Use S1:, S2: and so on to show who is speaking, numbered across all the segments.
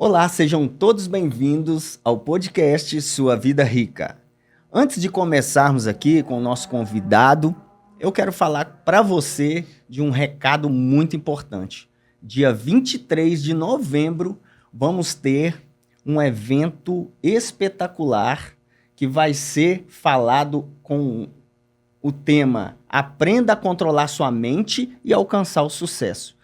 S1: Olá, sejam todos bem-vindos ao podcast Sua Vida Rica. Antes de começarmos aqui com o nosso convidado, eu quero falar para você de um recado muito importante. Dia 23 de novembro, vamos ter um evento espetacular que vai ser falado com o tema Aprenda a controlar sua mente e alcançar o sucesso.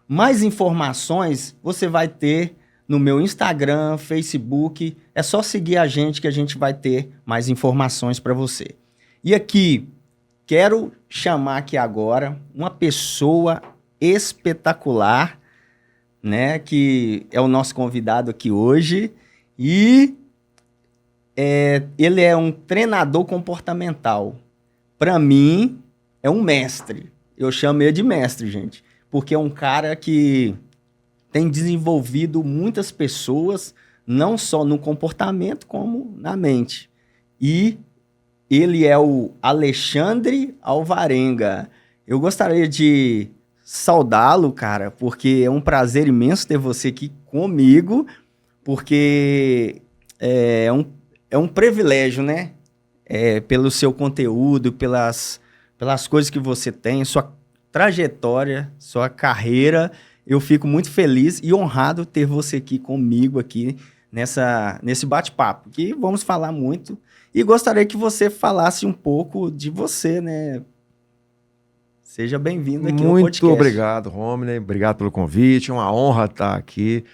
S1: Mais informações você vai ter no meu Instagram, Facebook. É só seguir a gente que a gente vai ter mais informações para você. E aqui, quero chamar aqui agora uma pessoa espetacular, né? Que é o nosso convidado aqui hoje. E ele é um treinador comportamental. Para mim, é um mestre. Eu chamo ele de mestre, gente. Porque é um cara que tem desenvolvido muitas pessoas, não só no comportamento, como na mente. E ele é o Alexandre Alvarenga. Eu gostaria de saudá-lo, cara, porque é um prazer imenso ter você aqui comigo, porque é um privilégio, né? Pelo seu conteúdo, pelas coisas que você tem, sua trajetória, sua carreira. Eu fico muito feliz e honrado ter você aqui comigo aqui nesse bate-papo, que vamos falar muito. E gostaria que você falasse um pouco de você, né? Seja bem-vindo aqui ao podcast.
S2: Muito obrigado, Romney. Obrigado pelo convite. É uma honra estar aqui,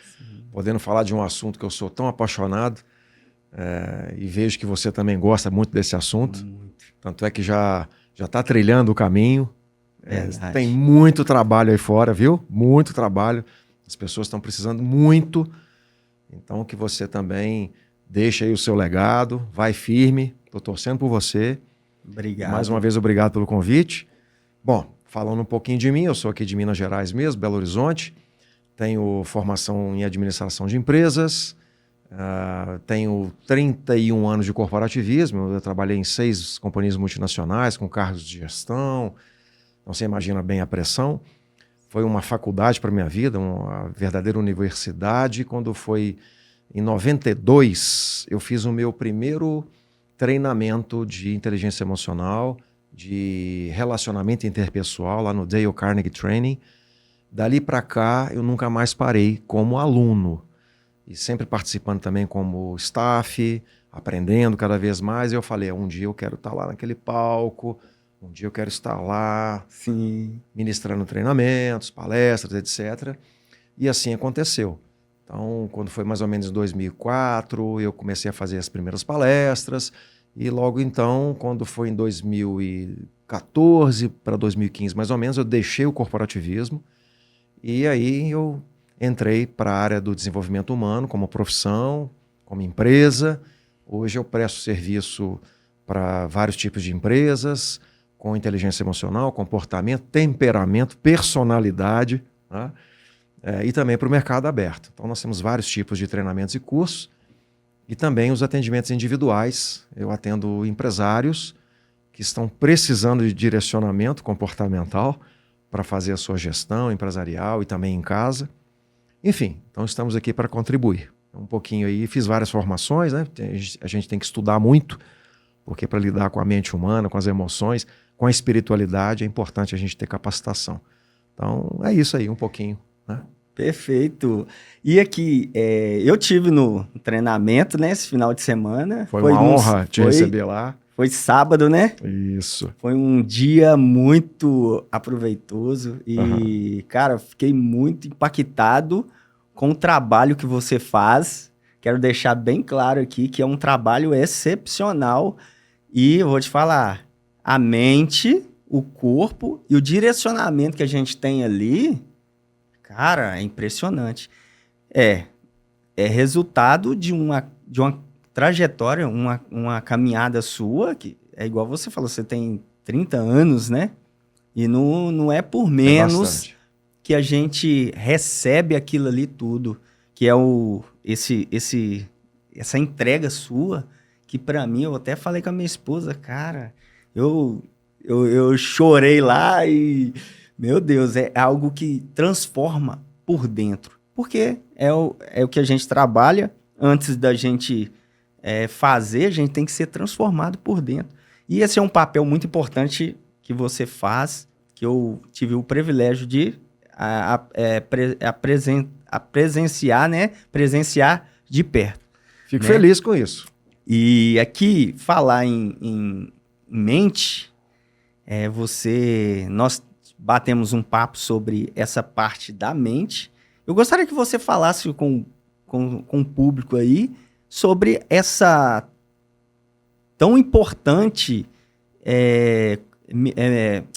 S2: podendo falar de um assunto que eu sou tão apaixonado. E vejo que você também gosta muito desse assunto. Tanto é que já está trilhando o caminho. Tem muito trabalho aí fora, viu? Muito trabalho. As pessoas estão precisando muito. Então que você também deixe aí o seu legado, vai firme. Estou torcendo por você.
S1: Obrigado.
S2: Mais uma vez, obrigado pelo convite. Bom, falando um pouquinho de mim, eu sou aqui de Minas Gerais mesmo, Belo Horizonte. Tenho formação em administração de empresas. Tenho 31 anos de corporativismo. Eu trabalhei em 6 companhias multinacionais com cargos de gestão. Então você imagina bem a pressão. Foi uma faculdade para a minha vida, uma verdadeira universidade. Quando foi em 92, eu fiz o meu primeiro treinamento de inteligência emocional, de relacionamento interpessoal, lá no Dale Carnegie Training. Dali para cá, eu nunca mais parei como aluno. E sempre participando também como staff, aprendendo cada vez mais. E eu falei, um dia eu quero estar lá naquele palco. Um dia eu quero estar lá,
S1: sim,
S2: ministrando treinamentos, palestras, etc. E assim aconteceu. Então, quando foi mais ou menos em 2004, eu comecei a fazer as primeiras palestras. E logo então, quando foi em 2014 para 2015, mais ou menos, eu deixei o corporativismo. E aí eu entrei para a área do desenvolvimento humano como profissão, como empresa. Hoje eu presto serviço para vários tipos de empresas, com inteligência emocional, comportamento, temperamento, personalidade, né? E também para o mercado aberto. Então nós temos vários tipos de treinamentos e cursos e também os atendimentos individuais. Eu atendo empresários que estão precisando de direcionamento comportamental para fazer a sua gestão empresarial e também em casa. Enfim, então estamos aqui para contribuir. Um pouquinho aí, fiz várias formações, né? A gente tem que estudar muito, porque para lidar com a mente humana, com as emoções, com a espiritualidade, é importante a gente ter capacitação. Então, é isso aí, um pouquinho, né?
S1: Perfeito. E aqui, eu tive no treinamento, né, esse final de semana.
S2: Foi uma honra te receber lá.
S1: Foi sábado, né?
S2: Isso.
S1: Foi um dia muito aproveitoso e, cara, fiquei muito impactado com o trabalho que você faz. Quero deixar bem claro aqui que é um trabalho excepcional e eu vou te falar, a mente, o corpo e o direcionamento que a gente tem ali, cara, é impressionante. É resultado de uma trajetória, uma caminhada sua, que é igual você falou, você tem 30 anos, né? E não é por menos que a gente recebe aquilo ali tudo, que é essa entrega sua, que para mim, eu até falei com a minha esposa, cara, eu chorei lá e, meu Deus, é algo que transforma por dentro. porque é o que a gente trabalha. Antes da gente fazer, a gente tem que ser transformado por dentro. E esse é um papel muito importante que você faz, que eu tive o privilégio de presenciar, né? Presenciar de perto.
S2: Fico
S1: né?
S2: feliz com isso.
S1: E aqui, falar em mente, nós batemos um papo sobre essa parte da mente. Eu gostaria que você falasse com o público aí sobre essa tão importante,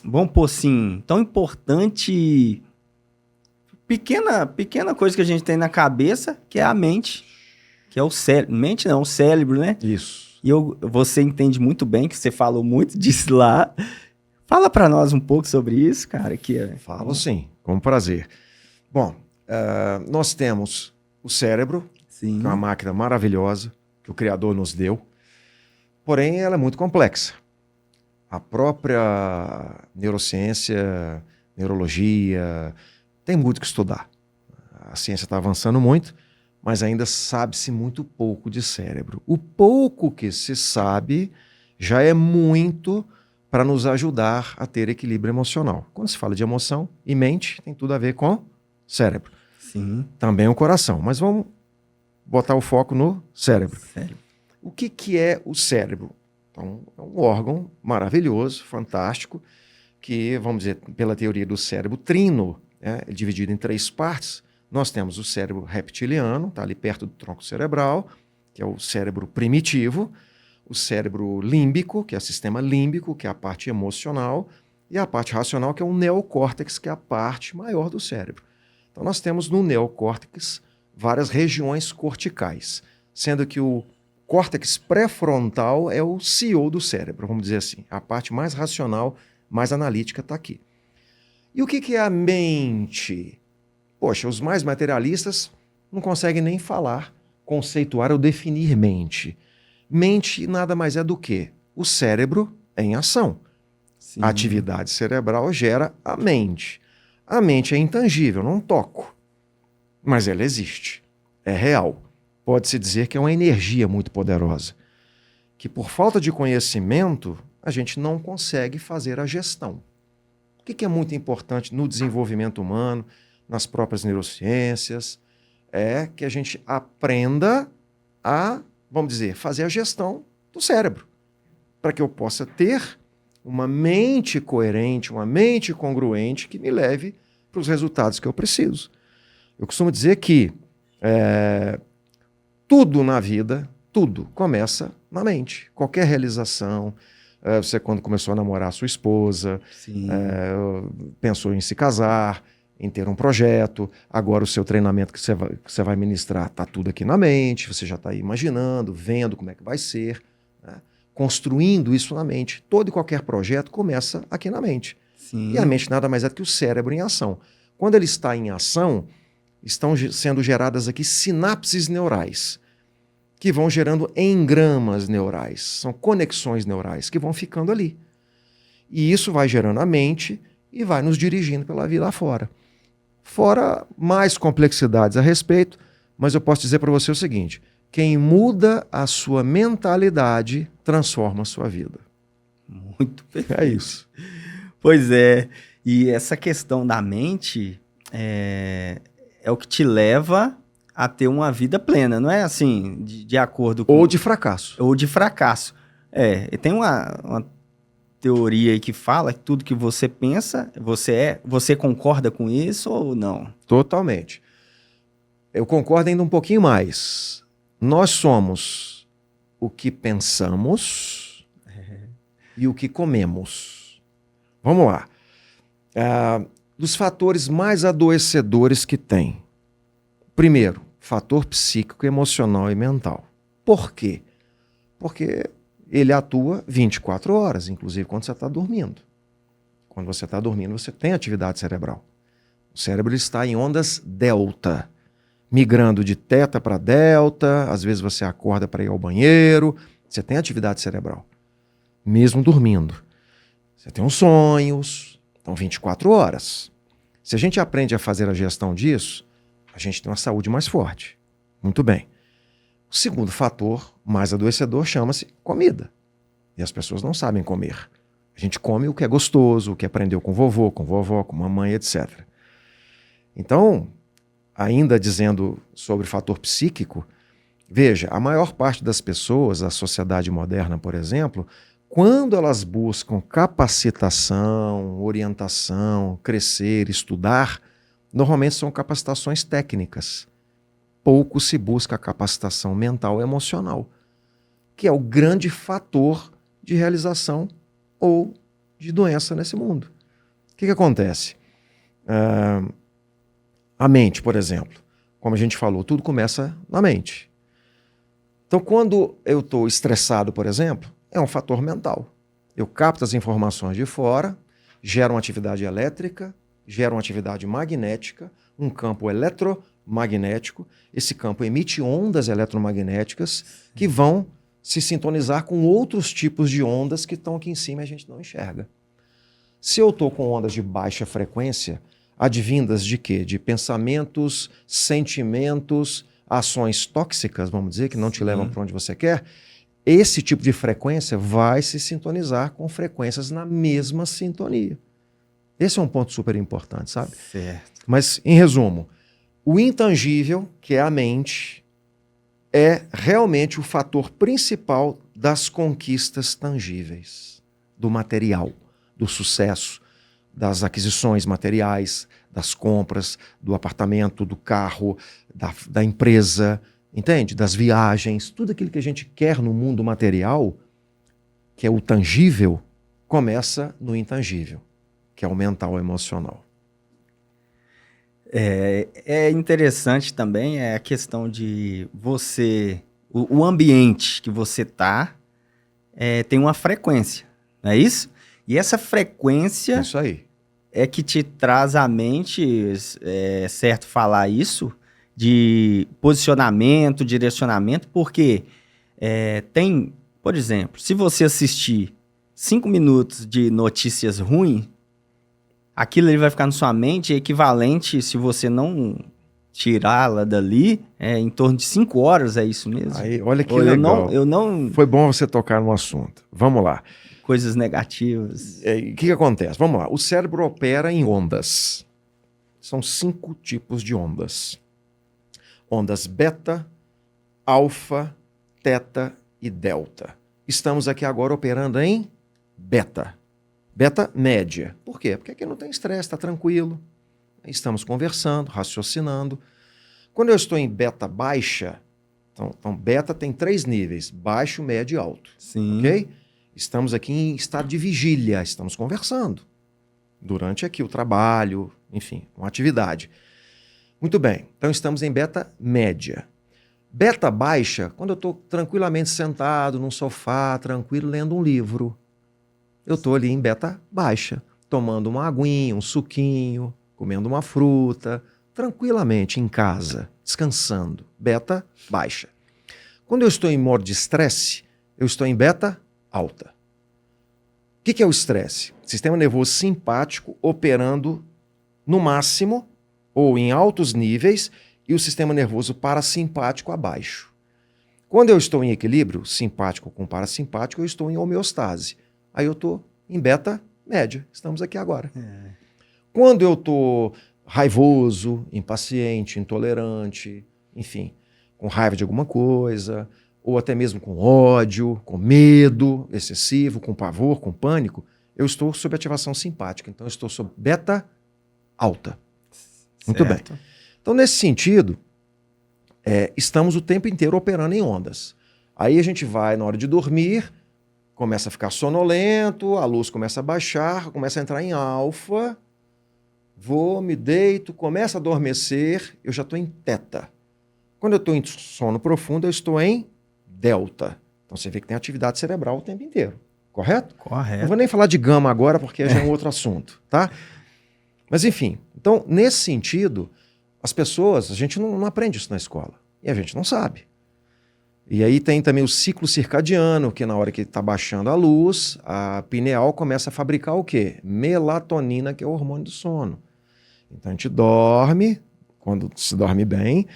S1: vamos pôr assim, tão importante, pequena coisa que a gente tem na cabeça, que é a mente, que é o cérebro. Mente não, o cérebro, né?
S2: Isso.
S1: E você entende muito bem, que você falou muito disso lá. Fala para nós um pouco sobre isso, cara.
S2: Falo sim, com prazer. Bom, nós temos o cérebro,
S1: Sim.
S2: que é uma máquina maravilhosa que o Criador nos deu, porém ela é muito complexa. A própria neurociência, neurologia, tem muito que estudar. A ciência está avançando muito, mas ainda sabe-se muito pouco de cérebro. O pouco que se sabe já é muito para nos ajudar a ter equilíbrio emocional. Quando se fala de emoção e mente, tem tudo a ver com cérebro.
S1: Sim.
S2: Também o coração, mas vamos botar o foco no cérebro.
S1: Sério.
S2: O que é o cérebro? Então, é um órgão maravilhoso, fantástico, que, vamos dizer, pela teoria do cérebro trino, é dividido em 3 partes. Nós temos o cérebro reptiliano, está ali perto do tronco cerebral, que é o cérebro primitivo, o cérebro límbico, que é o sistema límbico, que é a parte emocional, e a parte racional, que é o neocórtex, que é a parte maior do cérebro. Então, nós temos no neocórtex várias regiões corticais, sendo que o córtex pré-frontal é o CEO do cérebro, vamos dizer assim. A parte mais racional, mais analítica está aqui. E o que é a mente? Poxa, os mais materialistas não conseguem nem falar, conceituar ou definir mente. Mente nada mais é do que o cérebro em ação.
S1: Sim.
S2: A atividade cerebral gera a mente. A mente é intangível, não toco, mas ela existe, é real. Pode-se dizer que é uma energia muito poderosa, que por falta de conhecimento, a gente não consegue fazer a gestão. O que é muito importante no desenvolvimento humano, nas próprias neurociências, é que a gente aprenda a, vamos dizer, fazer a gestão do cérebro, para que eu possa ter uma mente coerente, uma mente congruente que me leve para os resultados que eu preciso. Eu costumo dizer que tudo na vida, tudo começa na mente. Qualquer realização, você quando começou a namorar a sua esposa, pensou em se casar, em ter um projeto, agora o seu treinamento que você vai ministrar está tudo aqui na mente, você já está aí imaginando, vendo como é que vai ser, né? Construindo isso na mente. Todo e qualquer projeto começa aqui na mente.
S1: Sim.
S2: E a mente nada mais é do que o cérebro em ação. Quando ele está em ação, estão sendo geradas aqui sinapses neurais, que vão gerando engramas neurais. São conexões neurais que vão ficando ali. E isso vai gerando a mente e vai nos dirigindo pela vida afora. Fora mais complexidades a respeito, mas eu posso dizer para você o seguinte: quem muda a sua mentalidade transforma a sua vida.
S1: Muito perfeito.
S2: É isso.
S1: Pois é. E essa questão da mente é o que te leva a ter uma vida plena, não é assim, de acordo com...
S2: Ou de fracasso.
S1: Ou de fracasso. E tem uma teoria aí que fala que tudo que você pensa, você concorda com isso ou não?
S2: Totalmente. Eu concordo ainda um pouquinho mais. Nós somos o que pensamos e o que comemos. Vamos lá. Dos fatores mais adoecedores que tem. Primeiro, fator psíquico, emocional e mental. Por quê? Porque ele atua 24 horas, inclusive quando você está dormindo. Quando você está dormindo, você tem atividade cerebral. O cérebro está em ondas delta, migrando de teta para delta, às vezes você acorda para ir ao banheiro, você tem atividade cerebral, mesmo dormindo. Você tem os sonhos, então 24 horas. Se a gente aprende a fazer a gestão disso, a gente tem uma saúde mais forte. Muito bem. O segundo fator mais adoecedor chama-se comida. E as pessoas não sabem comer. A gente come o que é gostoso, o que aprendeu com vovô, com vovó, com mamãe, etc. Então, ainda dizendo sobre o fator psíquico, veja, a maior parte das pessoas, a sociedade moderna, por exemplo, quando elas buscam capacitação, orientação, crescer, estudar, normalmente são capacitações técnicas. Pouco se busca a capacitação mental e emocional, que é o grande fator de realização ou de doença nesse mundo. O que acontece? A mente, por exemplo, como a gente falou, tudo começa na mente. Então, quando eu estou estressado, por exemplo, é um fator mental. Eu capto as informações de fora, gero uma atividade elétrica, gero uma atividade magnética, um campo eletromagnético. Esse campo emite ondas eletromagnéticas que vão se sintonizar com outros tipos de ondas que estão aqui em cima e a gente não enxerga. Se eu estou com ondas de baixa frequência, advindas de quê? De pensamentos, sentimentos, ações tóxicas, vamos dizer, que não te levam para onde você quer, esse tipo de frequência vai se sintonizar com frequências na mesma sintonia. Esse é um ponto super importante, sabe?
S1: Certo.
S2: Mas, em resumo, o intangível, que é a mente, é realmente o fator principal das conquistas tangíveis, do material, do sucesso, das aquisições materiais, das compras, do apartamento, do carro, da empresa, entende? Das viagens, tudo aquilo que a gente quer no mundo material, que é o tangível, começa no intangível, que é o mental emocional.
S1: É interessante também a questão de você, o ambiente que você está tem uma frequência, não é isso? E essa frequência
S2: Isso aí.
S1: é que te traz à mente, certo falar isso, de posicionamento, direcionamento, porque tem, por exemplo, se você assistir 5 minutos de notícias ruins, aquilo ele vai ficar na sua mente equivalente, se você não tirá-la dali, em torno de 5 horas, é isso mesmo?
S2: Aí, olha que legal.
S1: Eu não...
S2: Foi bom você tocar no assunto. Vamos lá.
S1: Coisas negativas.
S2: O que acontece? Vamos lá. O cérebro opera em ondas. São 5 tipos de ondas. Ondas beta, alfa, teta e delta. Estamos aqui agora operando em beta. Beta média. Por quê? Porque aqui não tem estresse, está tranquilo. Estamos conversando, raciocinando. Quando eu estou em beta baixa, então beta tem 3 níveis, baixo, médio e alto.
S1: Sim.
S2: Ok? Estamos aqui em estado de vigília, estamos conversando. Durante aqui o trabalho, enfim, uma atividade. Muito bem, então estamos em beta média. Beta baixa, quando eu estou tranquilamente sentado num sofá, tranquilo, lendo um livro. Eu estou ali em beta baixa, tomando uma aguinha, um suquinho, comendo uma fruta, tranquilamente em casa, descansando. Beta baixa. Quando eu estou em modo de estresse, eu estou em beta alta. O que é o estresse? Sistema nervoso simpático operando no máximo ou em altos níveis e o sistema nervoso parasimpático abaixo. Quando eu estou em equilíbrio, simpático com parasimpático, eu estou em homeostase. Aí eu estou em beta média. Estamos aqui agora. Quando eu estou raivoso, impaciente, intolerante, enfim, com raiva de alguma coisa, ou até mesmo com ódio, com medo excessivo, com pavor, com pânico, eu estou sob ativação simpática. Então eu estou sob beta alta. Muito bem. Então, nesse sentido, estamos o tempo inteiro operando em ondas. Aí a gente vai, na hora de dormir, começa a ficar sonolento, a luz começa a baixar, começa a entrar em alfa, vou, me deito, começa a adormecer, eu já estou em teta. Quando eu estou em sono profundo, eu estou em delta. Então você vê que tem atividade cerebral o tempo inteiro. Correto?
S1: Correto.
S2: Não vou nem falar de gama agora, porque já é um outro assunto, tá? Mas enfim, então, nesse sentido, as pessoas, a gente não aprende isso na escola. E a gente não sabe. E aí tem também o ciclo circadiano, que na hora que está baixando a luz, a pineal começa a fabricar o quê? Melatonina, que é o hormônio do sono. Então a gente dorme, quando se dorme bem,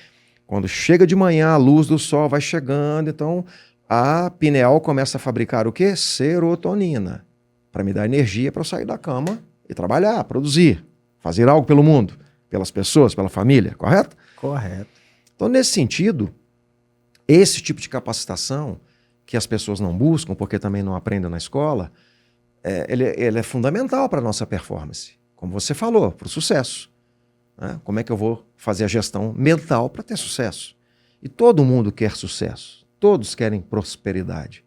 S2: quando chega de manhã, a luz do sol vai chegando, então a pineal começa a fabricar o quê? Serotonina, para me dar energia para eu sair da cama e trabalhar, produzir, fazer algo pelo mundo, pelas pessoas, pela família, correto?
S1: Correto.
S2: Então, nesse sentido, esse tipo de capacitação que as pessoas não buscam, porque também não aprendem na escola, ele é fundamental para a nossa performance, como você falou, para o sucesso. Né? Como é que eu vou fazer a gestão mental para ter sucesso? E todo mundo quer sucesso, todos querem prosperidade.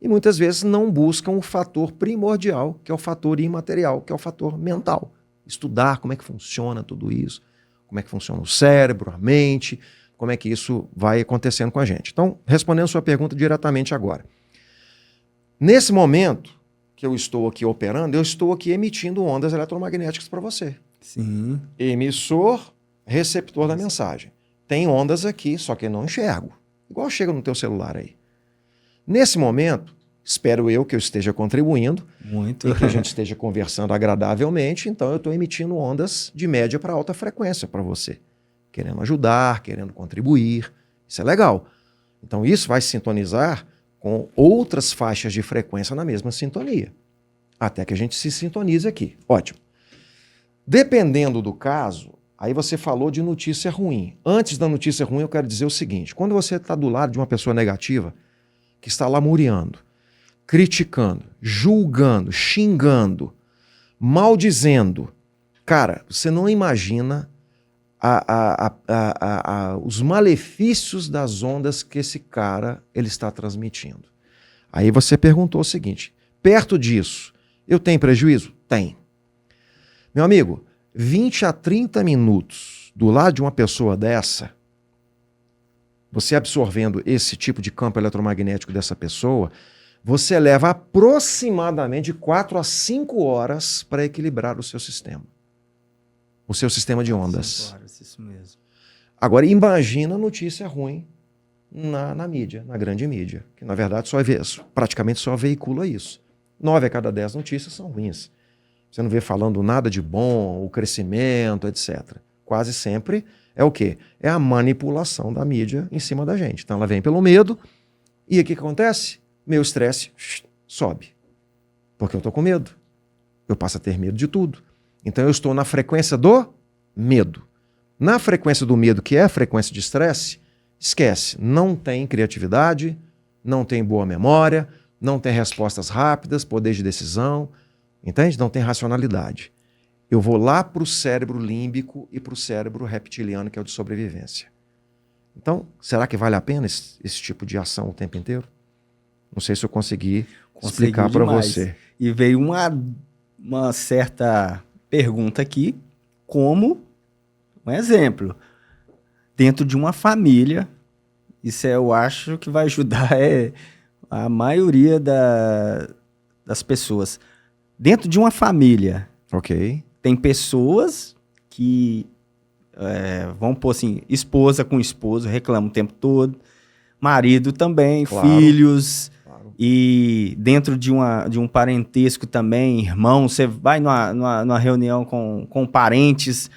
S2: E muitas vezes não buscam o fator primordial, que é o fator imaterial, que é o fator mental. Estudar como é que funciona tudo isso, como é que funciona o cérebro, a mente, como é que isso vai acontecendo com a gente. Então, respondendo sua pergunta diretamente agora. Nesse momento que eu estou aqui operando, eu estou aqui emitindo ondas eletromagnéticas para você.
S1: Sim.
S2: Emissor, receptor da mensagem. Tem ondas aqui, só que eu não enxergo. Igual chega no teu celular aí. Nesse momento, espero eu que eu esteja contribuindo
S1: Muito.
S2: e que a gente esteja conversando agradavelmente, então eu estou emitindo ondas de média para alta frequência para você. Querendo ajudar, querendo contribuir. Isso é legal. Então isso vai sintonizar com outras faixas de frequência na mesma sintonia. Até que a gente se sintonize aqui. Ótimo. Dependendo do caso, aí você falou de notícia ruim. Antes da notícia ruim, eu quero dizer o seguinte. Quando você está do lado de uma pessoa negativa, que está lamuriando, criticando, julgando, xingando, maldizendo, cara, você não imagina os malefícios das ondas que esse cara ele está transmitindo. Aí você perguntou o seguinte, perto disso, eu tenho prejuízo? Tem. Meu amigo, 20 a 30 minutos do lado de uma pessoa dessa, você absorvendo esse tipo de campo eletromagnético dessa pessoa, você leva aproximadamente 4 a 5 horas para equilibrar o seu sistema. O seu sistema de ondas.
S1: 5 horas, isso mesmo.
S2: Agora, imagina a notícia ruim na mídia, na grande mídia, que na verdade praticamente só veicula isso. 9 a cada 10 notícias são ruins. Você não vê falando nada de bom, o crescimento, etc. Quase sempre é o quê? É a manipulação da mídia em cima da gente. Então ela vem pelo medo e o que acontece? Meu estresse sobe. Porque eu estou com medo. Eu passo a ter medo de tudo. Então eu estou na frequência do medo. Na frequência do medo, que é a frequência de estresse, esquece. Não tem criatividade, não tem boa memória, não tem respostas rápidas, poder de decisão, entende? Não tem racionalidade. Eu vou lá para o cérebro límbico e para o cérebro reptiliano, que é o de sobrevivência. Então, será que vale a pena esse tipo de ação o tempo inteiro? Não sei se eu consegui explicar para você.
S1: E veio uma certa pergunta aqui, como um exemplo, dentro de uma família, isso eu acho que vai ajudar a maioria das pessoas. Dentro de uma família,
S2: ok,
S1: tem pessoas que vamos pôr assim, esposa com esposo, reclama o tempo todo, marido também,
S2: claro,
S1: filhos,
S2: claro.
S1: E dentro de um parentesco também, irmão, você vai numa reunião com parentes,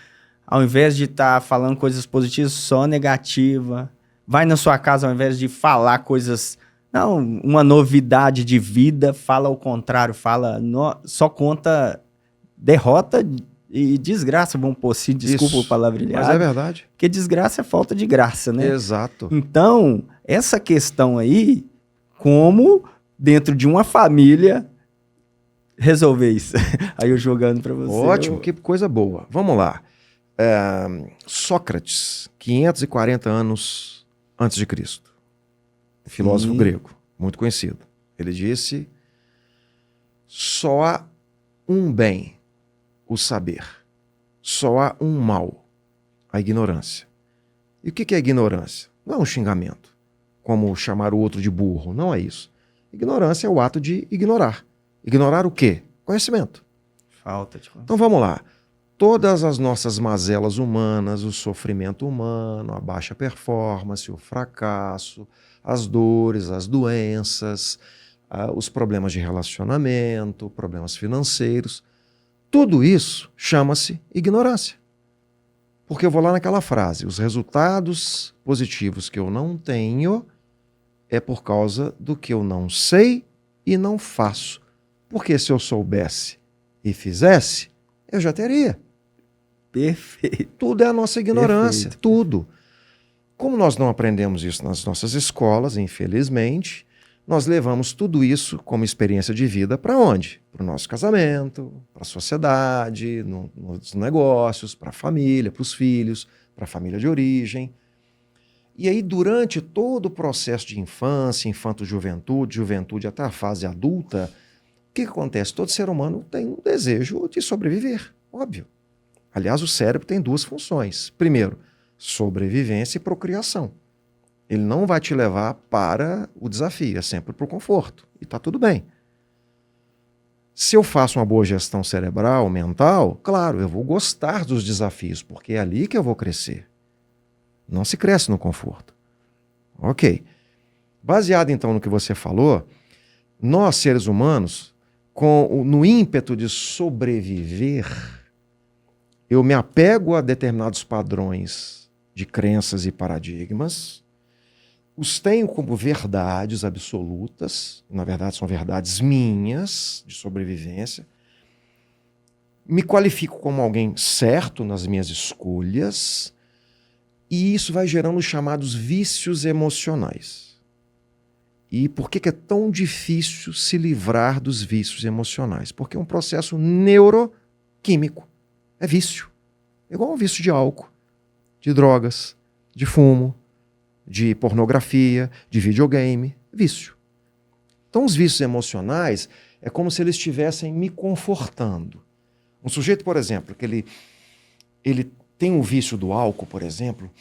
S1: ao invés de estar falando coisas positivas, só negativa. Vai na sua casa, ao invés de falar coisas, não, uma novidade de vida, fala o contrário, só conta derrota e desgraça, vamos pôr assim, desculpa o palavreado.
S2: Mas é verdade.
S1: Porque desgraça é falta de graça, né?
S2: Exato.
S1: Então, essa questão aí, como dentro de uma família resolver isso? Aí eu jogando para você.
S2: Ótimo, que coisa boa. Vamos lá. Sócrates, 540 anos antes de Cristo. Filósofo grego, muito conhecido. Ele disse, só há um bem, o saber. Só há um mal, a ignorância. E o que é ignorância? Não é um xingamento, como chamar o outro de burro, não é isso. Ignorância é o ato de ignorar. Ignorar o quê? Conhecimento.
S1: Falta de conhecimento.
S2: Então vamos lá. Todas as nossas mazelas humanas, o sofrimento humano, a baixa performance, o fracasso, as dores, as doenças, os problemas de relacionamento, problemas financeiros, tudo isso chama-se ignorância. Porque eu vou lá naquela frase, os resultados positivos que eu não tenho é por causa do que eu não sei e não faço. Porque se eu soubesse e fizesse, eu já teria.
S1: Perfeito.
S2: Tudo é a nossa ignorância,
S1: Perfeito.
S2: tudo. Como nós não aprendemos isso nas nossas escolas, infelizmente, nós levamos tudo isso como experiência de vida para onde? Para o nosso casamento, para a sociedade, nos negócios, para a família, para os filhos, para a família de origem. E aí, durante todo o processo de infância, infanto-juventude, juventude até a fase adulta, o que acontece? Todo ser humano tem um desejo de sobreviver, óbvio. Aliás, o cérebro tem duas funções. Primeiro, sobrevivência e procriação. Ele não vai te levar para o desafio, é sempre para o conforto. E está tudo bem. Se eu faço uma boa gestão cerebral, mental, claro, eu vou gostar dos desafios, porque é ali que eu vou crescer. Não se cresce no conforto. Ok. Baseado então no que você falou, nós, seres humanos, no ímpeto de sobreviver, eu me apego a determinados padrões de crenças e paradigmas, os tenho como verdades absolutas, na verdade são verdades minhas de sobrevivência, me qualifico como alguém certo nas minhas escolhas, e isso vai gerando os chamados vícios emocionais. E por que é tão difícil se livrar dos vícios emocionais? Porque é um processo neuroquímico. É vício. É igual um vício de álcool, de drogas, de fumo, de pornografia, de videogame. Vício. Então os vícios emocionais é como se eles estivessem me confortando. Um sujeito, por exemplo, que ele tem um vício do álcool, por exemplo,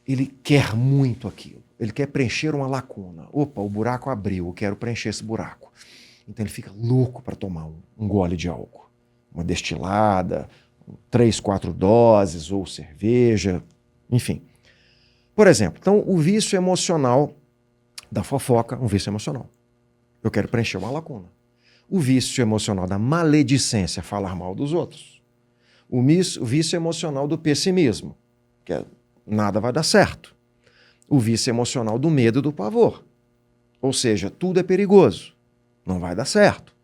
S2: ele quer muito aquilo. Ele quer preencher uma lacuna. Opa, o buraco abriu, eu quero preencher esse buraco. Então ele fica louco para tomar um gole de álcool. Uma destilada, 3, 4 doses, ou cerveja, enfim. Por exemplo, então o vício emocional da fofoca, um vício emocional. Eu quero preencher uma lacuna. O vício emocional da maledicência, falar mal dos outros. O vício emocional do pessimismo, que é nada vai dar certo. O vício emocional do medo e do pavor. Ou seja, tudo é perigoso, não vai dar certo.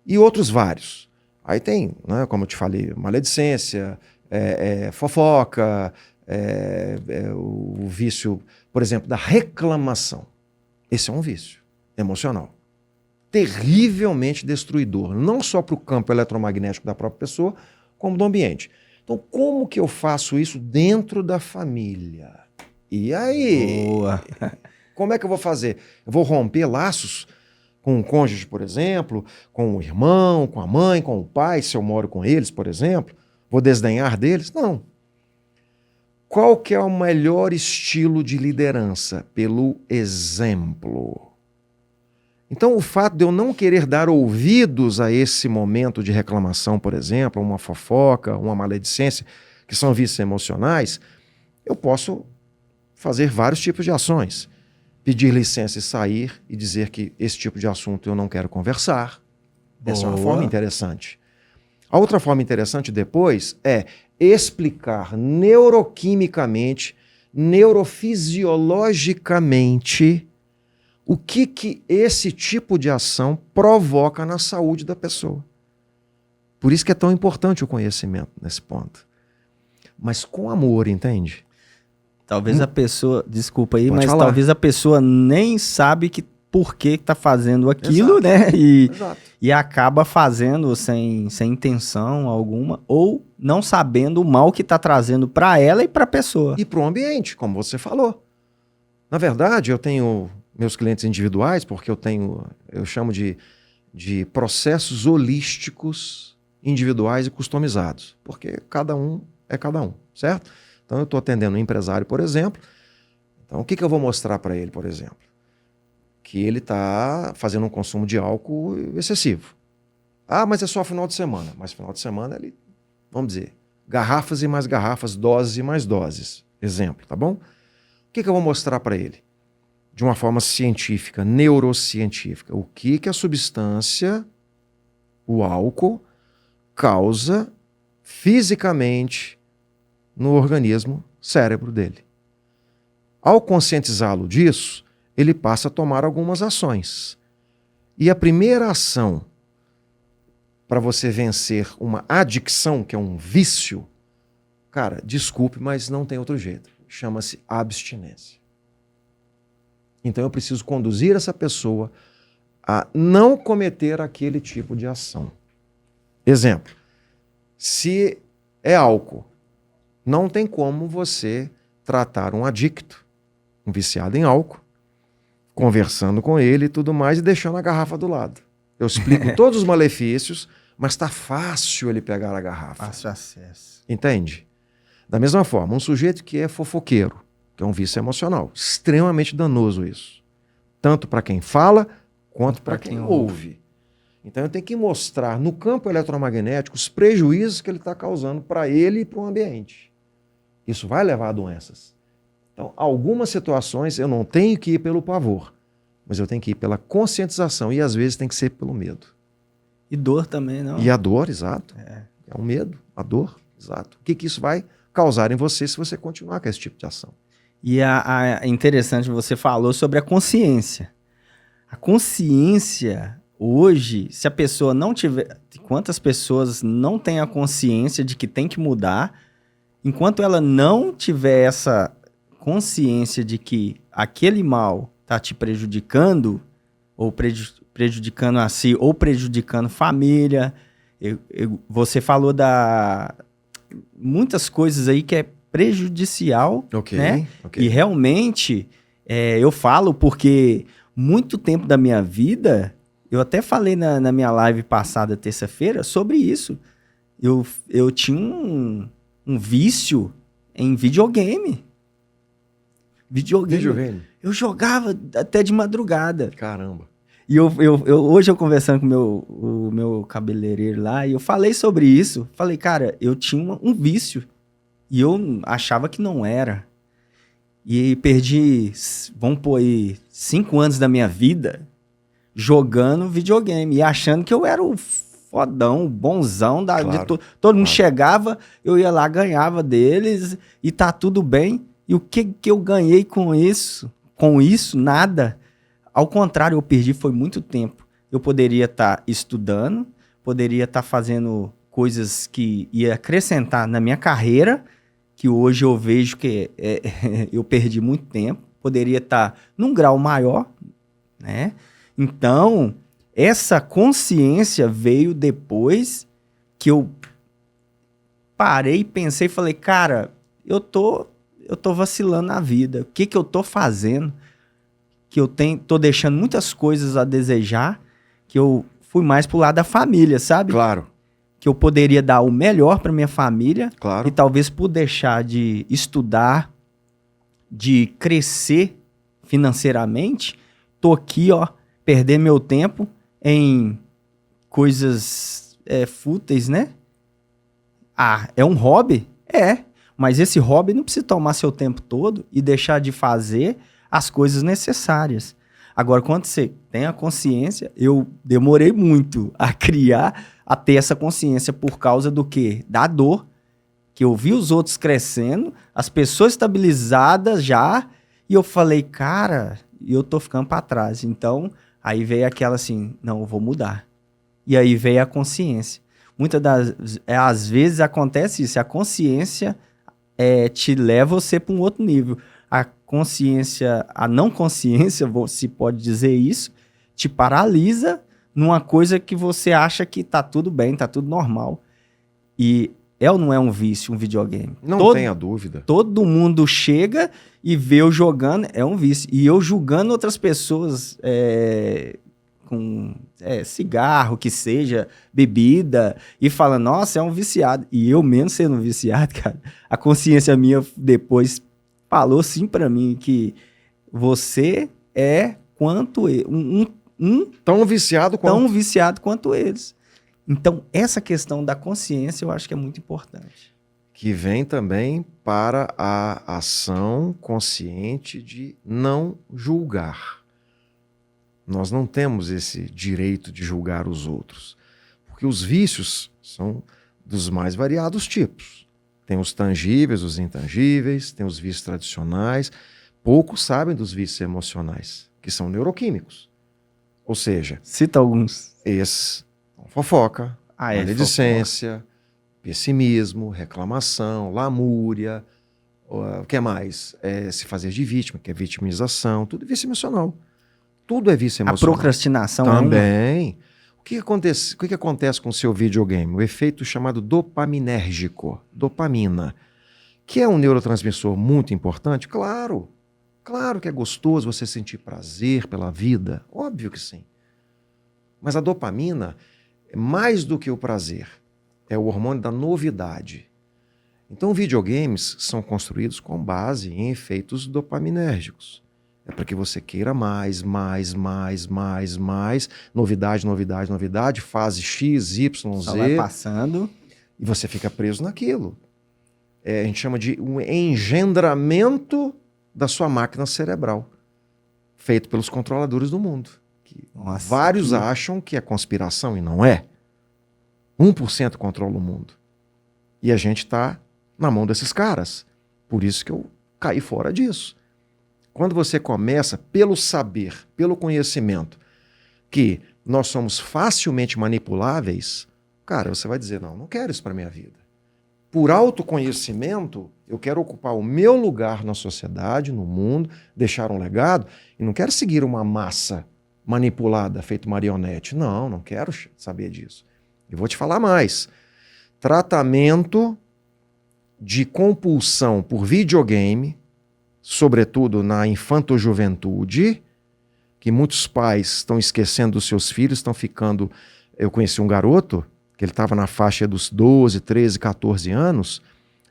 S2: E outros vários. Aí tem, né, como eu te falei, maledicência, fofoca, o vício, por exemplo, da reclamação. Esse é um vício emocional. Terrivelmente destruidor, não só para o campo eletromagnético da própria pessoa, como do ambiente. Então, como que eu faço isso dentro da família? E aí?
S1: Boa.
S2: Como é que eu vou fazer? Eu vou romper laços com um cônjuge, por exemplo, com o irmão, com a mãe, com o pai, se eu moro com eles, por exemplo? Vou desdenhar deles? Não. Qual que é o melhor estilo de liderança? Pelo exemplo. Então, o fato de eu não querer dar ouvidos a esse momento de reclamação, por exemplo, uma fofoca, uma maledicência, que são vícios emocionais, eu posso fazer vários tipos de ações. Pedir licença e sair e dizer que esse tipo de assunto eu não quero conversar. Essa é uma forma interessante. A outra forma interessante depois é explicar neuroquimicamente, neurofisiologicamente, o que esse tipo de ação provoca na saúde da pessoa. Por isso que é tão importante o conhecimento nesse ponto. Mas com amor, entende?
S1: Talvez a pessoa, desculpa aí,
S2: Pode
S1: mas
S2: falar.
S1: talvez a pessoa nem sabe por que está fazendo aquilo,
S2: Exato.
S1: né?
S2: Exato.
S1: E acaba fazendo sem intenção alguma, ou não sabendo o mal que está trazendo para ela e para a pessoa.
S2: E para o ambiente, como você falou. Na verdade, eu tenho meus clientes individuais, porque eu chamo de processos holísticos individuais e customizados, porque cada um é cada um, certo? Então eu estou atendendo um empresário, por exemplo, então o que eu vou mostrar para ele, por exemplo? Que ele está fazendo um consumo de álcool excessivo. Ah, mas é só final de semana. Mas final de semana ele, vamos dizer, garrafas e mais garrafas, doses e mais doses. Exemplo, tá bom? O que eu vou mostrar para ele? De uma forma científica, neurocientífica. O que a substância, o álcool, causa fisicamente no organismo cérebro dele. Ao conscientizá-lo disso, ele passa a tomar algumas ações. E a primeira ação para você vencer uma adicção, que é um vício, cara, desculpe, mas não tem outro jeito. Chama-se abstinência. Então eu preciso conduzir essa pessoa a não cometer aquele tipo de ação. Exemplo, se é álcool, não tem como você tratar um adicto, um viciado em álcool, conversando com ele e tudo mais e deixando a garrafa do lado. Eu explico todos os malefícios, mas está fácil ele pegar a garrafa.
S1: Fácil acesso.
S2: Entende? Da mesma forma, um sujeito que é fofoqueiro, que é um vício emocional, extremamente danoso isso. Tanto para quem fala, quanto para quem ouve. Então eu tenho que mostrar no campo eletromagnético os prejuízos que ele está causando para ele e para o ambiente. Isso vai levar a doenças. Então, algumas situações eu não tenho que ir pelo pavor, mas eu tenho que ir pela conscientização e às vezes tem que ser pelo medo.
S1: E dor também, não?
S2: E a dor, exato. É o medo, a dor, exato. O que isso vai causar em você se você continuar com esse tipo de ação?
S1: E interessante, você falou sobre a consciência. A consciência, hoje, se a pessoa não tiver... Quantas pessoas não têm a consciência de que tem que mudar, enquanto ela não tiver essa consciência de que aquele mal está te prejudicando, ou prejudicando a si, ou prejudicando família. Você falou muitas coisas aí que é prejudicial, né?
S2: Okay.
S1: E realmente, eu falo porque muito tempo da minha vida, eu até falei na minha live passada, terça-feira, sobre isso. Eu tinha um vício em videogame. Videogame. Eu jogava até de madrugada.
S2: Caramba.
S1: E hoje eu conversando com o meu cabeleireiro lá, e eu falei sobre isso. Falei, cara, eu tinha um vício. E eu achava que não era. E perdi, vamos pôr aí, 5 anos da minha vida jogando videogame. E achando que eu era o fodão, o bonzão.
S2: Claro,
S1: todo mundo chegava, eu ia lá, ganhava deles e tá tudo bem. E o que eu ganhei com isso? Com isso, nada. Ao contrário, eu perdi foi muito tempo. Eu poderia estar estudando, poderia estar fazendo coisas que ia acrescentar na minha carreira, que hoje eu vejo que eu perdi muito tempo. Poderia estar num grau maior, né? Então, essa consciência veio depois que eu parei, pensei e falei, cara, eu tô vacilando na vida. O que eu tô fazendo? Que eu tô deixando muitas coisas a desejar, que eu fui mais pro lado da família, sabe?
S2: Claro.
S1: Que eu poderia dar o melhor para minha família.
S2: Claro.
S1: E talvez por deixar de estudar, de crescer financeiramente, tô aqui, ó, perder meu tempo em coisas fúteis, né? Ah, é um hobby? Mas esse hobby não precisa tomar seu tempo todo e deixar de fazer as coisas necessárias. Agora, quando você tem a consciência, eu demorei muito a ter essa consciência por causa do quê? Da dor, que eu vi os outros crescendo, as pessoas estabilizadas já, e eu falei, cara, eu tô ficando para trás. Então, aí veio aquela assim, não, eu vou mudar. E aí veio a consciência. Às vezes acontece isso, a consciência te leva você para um outro nível. A não consciência, se pode dizer isso, te paralisa numa coisa que você acha que tá tudo bem, tá tudo normal. E ou não é um vício, um videogame?
S2: Não tenha dúvida.
S1: Todo mundo chega e vê eu jogando, é um vício. E eu julgando outras pessoas com cigarro, que seja, bebida, e falando, nossa, é um viciado. E eu mesmo sendo um viciado, cara, a consciência minha depois falou sim pra mim que você é quanto
S2: tão viciado
S1: quanto eles. Então, essa questão da consciência eu acho que é muito importante.
S2: Que vem também para a ação consciente de não julgar. Nós não temos esse direito de julgar os outros, porque os vícios são dos mais variados tipos. Tem os tangíveis, os intangíveis, tem os vícios tradicionais. Poucos sabem dos vícios emocionais, que são neuroquímicos. Ou seja,
S1: Cita alguns.
S2: esses, fofoca, maledicência, pessimismo, reclamação, lamúria, o que mais? Se fazer de vítima, que é vitimização, tudo é vício emocional. Tudo é vício emocional.
S1: A procrastinação
S2: também. O que acontece com o seu videogame? O efeito chamado dopaminérgico, dopamina, que é um neurotransmissor muito importante. Claro que é gostoso você sentir prazer pela vida, óbvio que sim. Mas a dopamina é mais do que o prazer, é o hormônio da novidade. Então, videogames são construídos com base em efeitos dopaminérgicos. É para que você queira mais, novidade, fase X, Y,
S1: só
S2: Z.
S1: vai passando.
S2: E você fica preso naquilo. A gente chama de um engendramento da sua máquina cerebral, feito pelos controladores do mundo.
S1: Nossa,
S2: vários acham que é conspiração e não é. 1% controla o mundo. E a gente está na mão desses caras. Por isso que eu caí fora disso. Quando você começa pelo saber, pelo conhecimento, que nós somos facilmente manipuláveis, cara, você vai dizer, não quero isso para minha vida. Por autoconhecimento, eu quero ocupar o meu lugar na sociedade, no mundo, deixar um legado, e não quero seguir uma massa manipulada, feito marionete. Não quero saber disso. Eu vou te falar mais. Tratamento de compulsão por videogame, sobretudo na infanto-juventude, que muitos pais estão esquecendo dos seus filhos, estão ficando... Eu conheci um garoto, que ele estava na faixa dos 12, 13, 14 anos,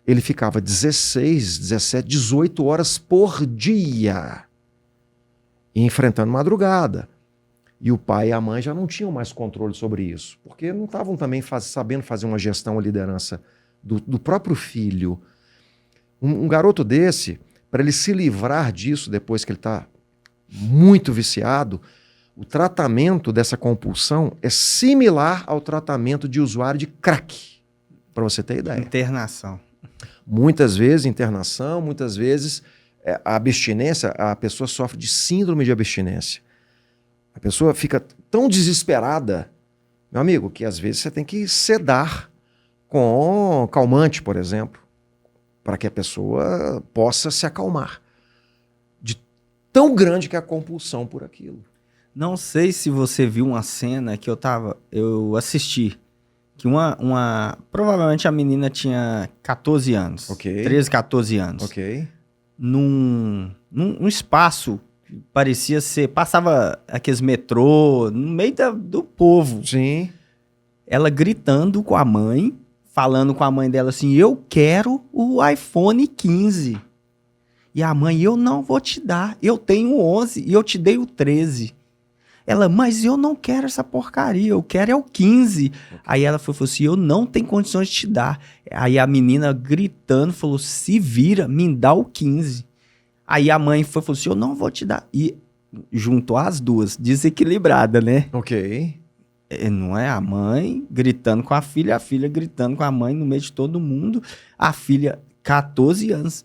S2: ele ficava 16, 17, 18 horas por dia, enfrentando madrugada. E o pai e a mãe já não tinham mais controle sobre isso, porque não estavam também sabendo fazer uma gestão ou liderança do próprio filho. Um garoto desse... Para ele se livrar disso depois que ele está muito viciado, o tratamento dessa compulsão é similar ao tratamento de usuário de crack, para você ter ideia.
S1: Internação.
S2: Muitas vezes internação, muitas vezes a abstinência, a pessoa sofre de síndrome de abstinência. A pessoa fica tão desesperada, meu amigo, que às vezes você tem que sedar com calmante, por exemplo, para que a pessoa possa se acalmar. De tão grande que é a compulsão por aquilo.
S1: Não sei se você viu uma cena que eu assisti, que provavelmente a menina tinha 14 anos,
S2: okay.
S1: 13, 14 anos.
S2: Ok.
S1: Num espaço que parecia ser, passava aqueles metrô, no meio do povo.
S2: Sim.
S1: Ela gritando com a mãe, falando com a mãe dela assim, eu quero o iPhone 15. E a mãe, eu não vou te dar. Eu tenho o 11 e eu te dei o 13. Ela, mas eu não quero essa porcaria, eu quero é o 15. Okay. Aí ela falou assim, eu não tenho condições de te dar. Aí a menina gritando, falou, se vira, me dá o 15. Aí a mãe falou assim, eu não vou te dar. E juntou as duas, desequilibrada, né?
S2: Ok.
S1: Não é a mãe gritando com a filha gritando com a mãe no meio de todo mundo. A filha, 14 anos,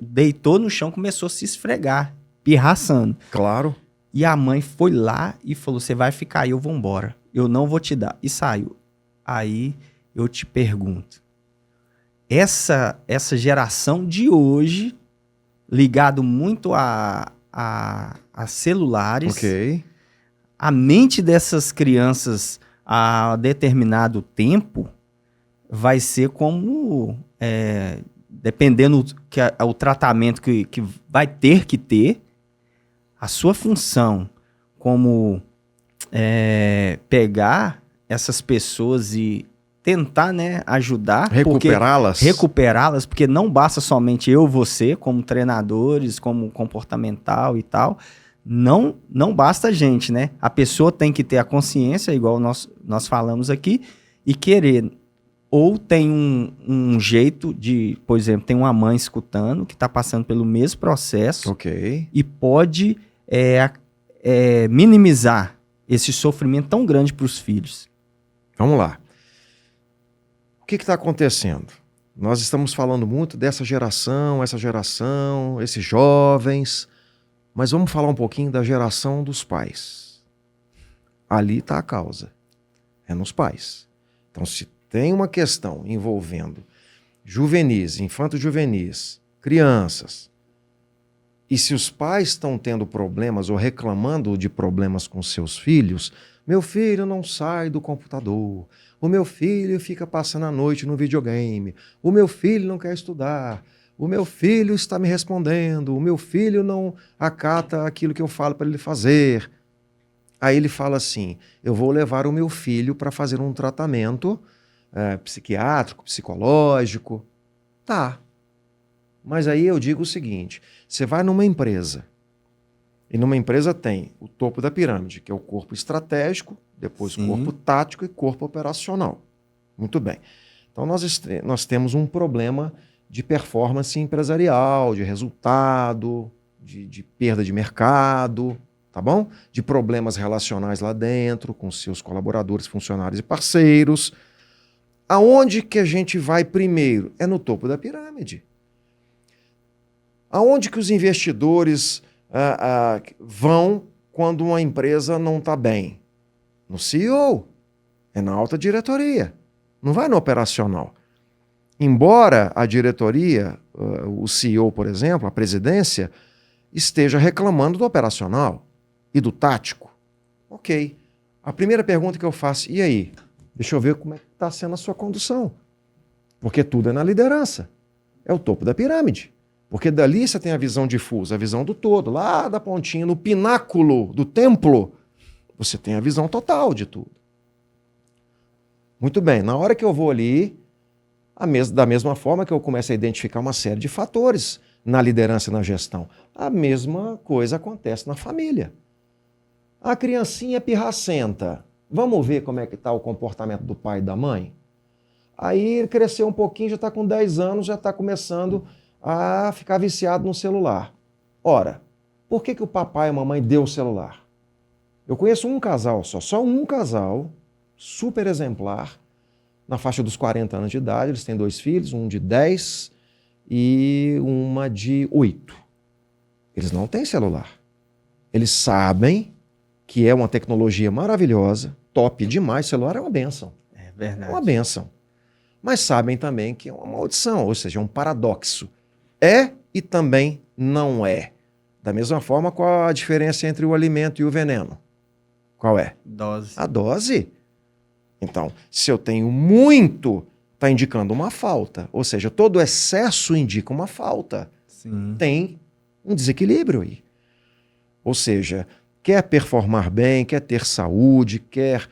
S1: deitou no chão, começou a se esfregar, pirraçando.
S2: Claro.
S1: E a mãe foi lá e falou, você vai ficar aí, eu vou embora. Eu não vou te dar. E saiu. Aí eu te pergunto, essa geração de hoje, ligado muito a celulares...
S2: Ok.
S1: A mente dessas crianças a determinado tempo vai ser como, dependendo o tratamento que vai ter que ter, a sua função como pegar essas pessoas e tentar, né, ajudar. Recuperá-las, porque não basta somente eu, você, como treinadores, como comportamental e tal... Não basta a gente, né? A pessoa tem que ter a consciência, igual nós falamos aqui, e querer. Ou tem um jeito de, por exemplo, tem uma mãe escutando que está passando pelo mesmo processo
S2: okay.
S1: E pode minimizar esse sofrimento tão grande para os filhos.
S2: Vamos lá. O que está acontecendo? Nós estamos falando muito dessa geração, esses jovens, mas vamos falar um pouquinho da geração dos pais. Ali está a causa, é nos pais. Então, se tem uma questão envolvendo juvenis, infanto-juvenis, crianças, e se os pais estão tendo problemas ou reclamando de problemas com seus filhos, meu filho não sai do computador, o meu filho fica passando a noite no videogame, o meu filho não quer estudar, o meu filho está me respondendo, o meu filho não acata aquilo que eu falo para ele fazer. Aí ele fala assim, eu vou levar o meu filho para fazer um tratamento psiquiátrico, psicológico. Tá. Mas aí eu digo o seguinte, você vai numa empresa, e numa empresa tem o topo da pirâmide, que é o corpo estratégico, depois o corpo tático e corpo operacional. Muito bem. Então nós temos um problema de performance empresarial, de resultado, de perda de mercado, tá bom? De problemas relacionais lá dentro, com seus colaboradores, funcionários e parceiros. Aonde que a gente vai primeiro? É no topo da pirâmide. Aonde que os investidores vão quando uma empresa não está bem? No CEO, é na alta diretoria, não vai no operacional. Embora a diretoria, o CEO, por exemplo, a presidência, esteja reclamando do operacional e do tático. Ok. A primeira pergunta que eu faço, e aí? Deixa eu ver como é que está sendo a sua condução. Porque tudo é na liderança. É o topo da pirâmide. Porque dali você tem a visão difusa, a visão do todo. Lá da pontinha, no pináculo do templo, você tem a visão total de tudo. Muito bem, na hora que eu vou ali, da mesma forma que eu começo a identificar uma série de fatores na liderança e na gestão, a mesma coisa acontece na família. A criancinha é pirracenta. Vamos ver como é que está o comportamento do pai e da mãe? Aí ele cresceu um pouquinho, já está com 10 anos, já está começando a ficar viciado no celular. Ora, por que o papai e a mamãe deu o celular? Eu conheço um casal só um casal, super exemplar, na faixa dos 40 anos de idade, eles têm 2 filhos, um de 10 e uma de 8. Eles não têm celular. Eles sabem que é uma tecnologia maravilhosa, top demais, celular é uma bênção.
S1: É verdade.
S2: É uma bênção. Mas sabem também que é uma maldição, ou seja, é um paradoxo. É e também não é. Da mesma forma, qual a diferença entre o alimento e o veneno? Qual é?
S1: Dose.
S2: A dose. Então, se eu tenho muito, está indicando uma falta. Ou seja, todo excesso indica uma falta.
S1: Sim.
S2: Tem um desequilíbrio aí. Ou seja, quer performar bem, quer ter saúde, quer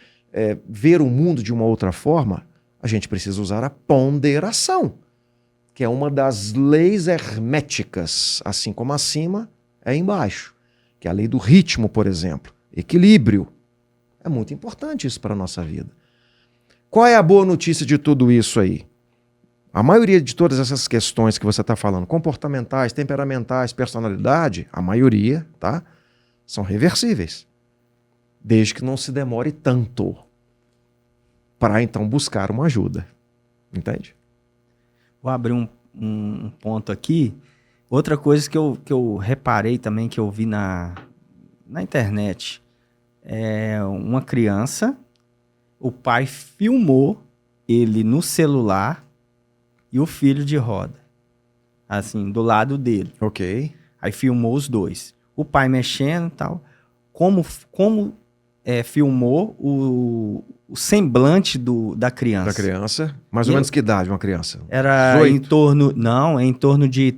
S2: ver o mundo de uma outra forma, a gente precisa usar a ponderação, que é uma das leis herméticas, assim como acima, é embaixo, que é a lei do ritmo, por exemplo, equilíbrio. É muito importante isso para a nossa vida. Qual é a boa notícia de tudo isso aí? A maioria de todas essas questões que você está falando, comportamentais, temperamentais, personalidade, a maioria, tá? São reversíveis. Desde que não se demore tanto para então buscar uma ajuda. Entende?
S1: Vou abrir um ponto aqui. Outra coisa que eu reparei também, que eu vi na internet, é uma criança, o pai filmou ele no celular e o filho de roda, assim, do lado dele.
S2: Ok.
S1: Aí filmou os dois. O pai mexendo e tal. Como filmou o semblante da criança.
S2: Da criança. Mais ou menos que idade uma criança?
S1: Era
S2: 18?
S1: em torno de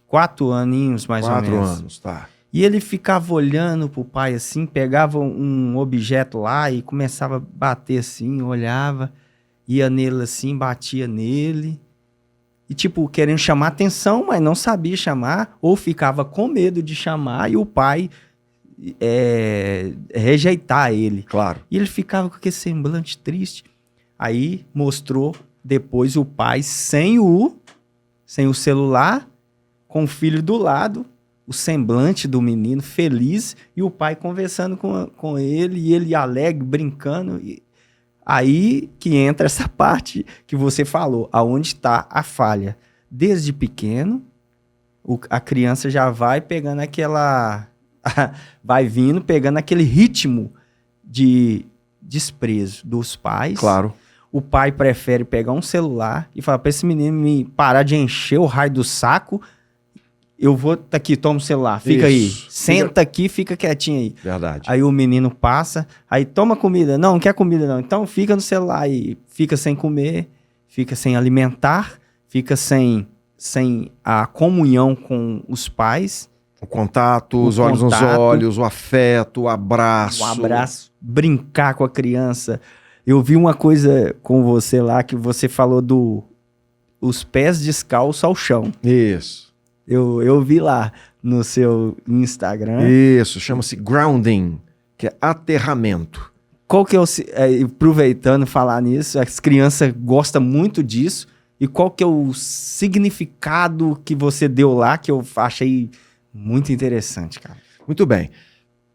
S1: 4 aninhos, mais ou menos.
S2: 4 anos, tá.
S1: E ele ficava olhando pro pai assim, pegava um objeto lá e começava a bater assim, olhava, ia nele assim, batia nele. E tipo, querendo chamar atenção, mas não sabia chamar, ou ficava com medo de chamar e o pai rejeitar ele.
S2: Claro.
S1: E ele ficava com aquele semblante triste. Aí mostrou depois o pai sem o celular, com o filho do lado, o semblante do menino feliz e o pai conversando com ele e ele alegre, brincando. Aí que entra essa parte que você falou, aonde está a falha. Desde pequeno, a criança já vai pegando aquela... vai vindo, pegando aquele ritmo de desprezo dos pais.
S2: Claro.
S1: O pai prefere pegar um celular e falar para esse menino me parar de encher o raio do saco. Eu vou tá aqui, toma o celular, fica aí. Senta aqui, fica quietinho aí.
S2: Verdade.
S1: Aí o menino passa, aí toma comida. Não quer comida não. Então fica no celular aí. Fica sem comer, fica sem alimentar, fica sem a comunhão com os pais.
S2: O contato, os olhos nos olhos, o afeto, o abraço.
S1: Um abraço, brincar com a criança. Eu vi uma coisa com você lá, que você falou os pés descalços ao chão.
S2: Isso.
S1: Eu vi lá no seu Instagram.
S2: Isso, chama-se grounding, que é aterramento.
S1: Qual que é aproveitando falar nisso, as crianças gostam muito disso, e qual que é o significado que você deu lá, que eu achei muito interessante, cara.
S2: Muito bem.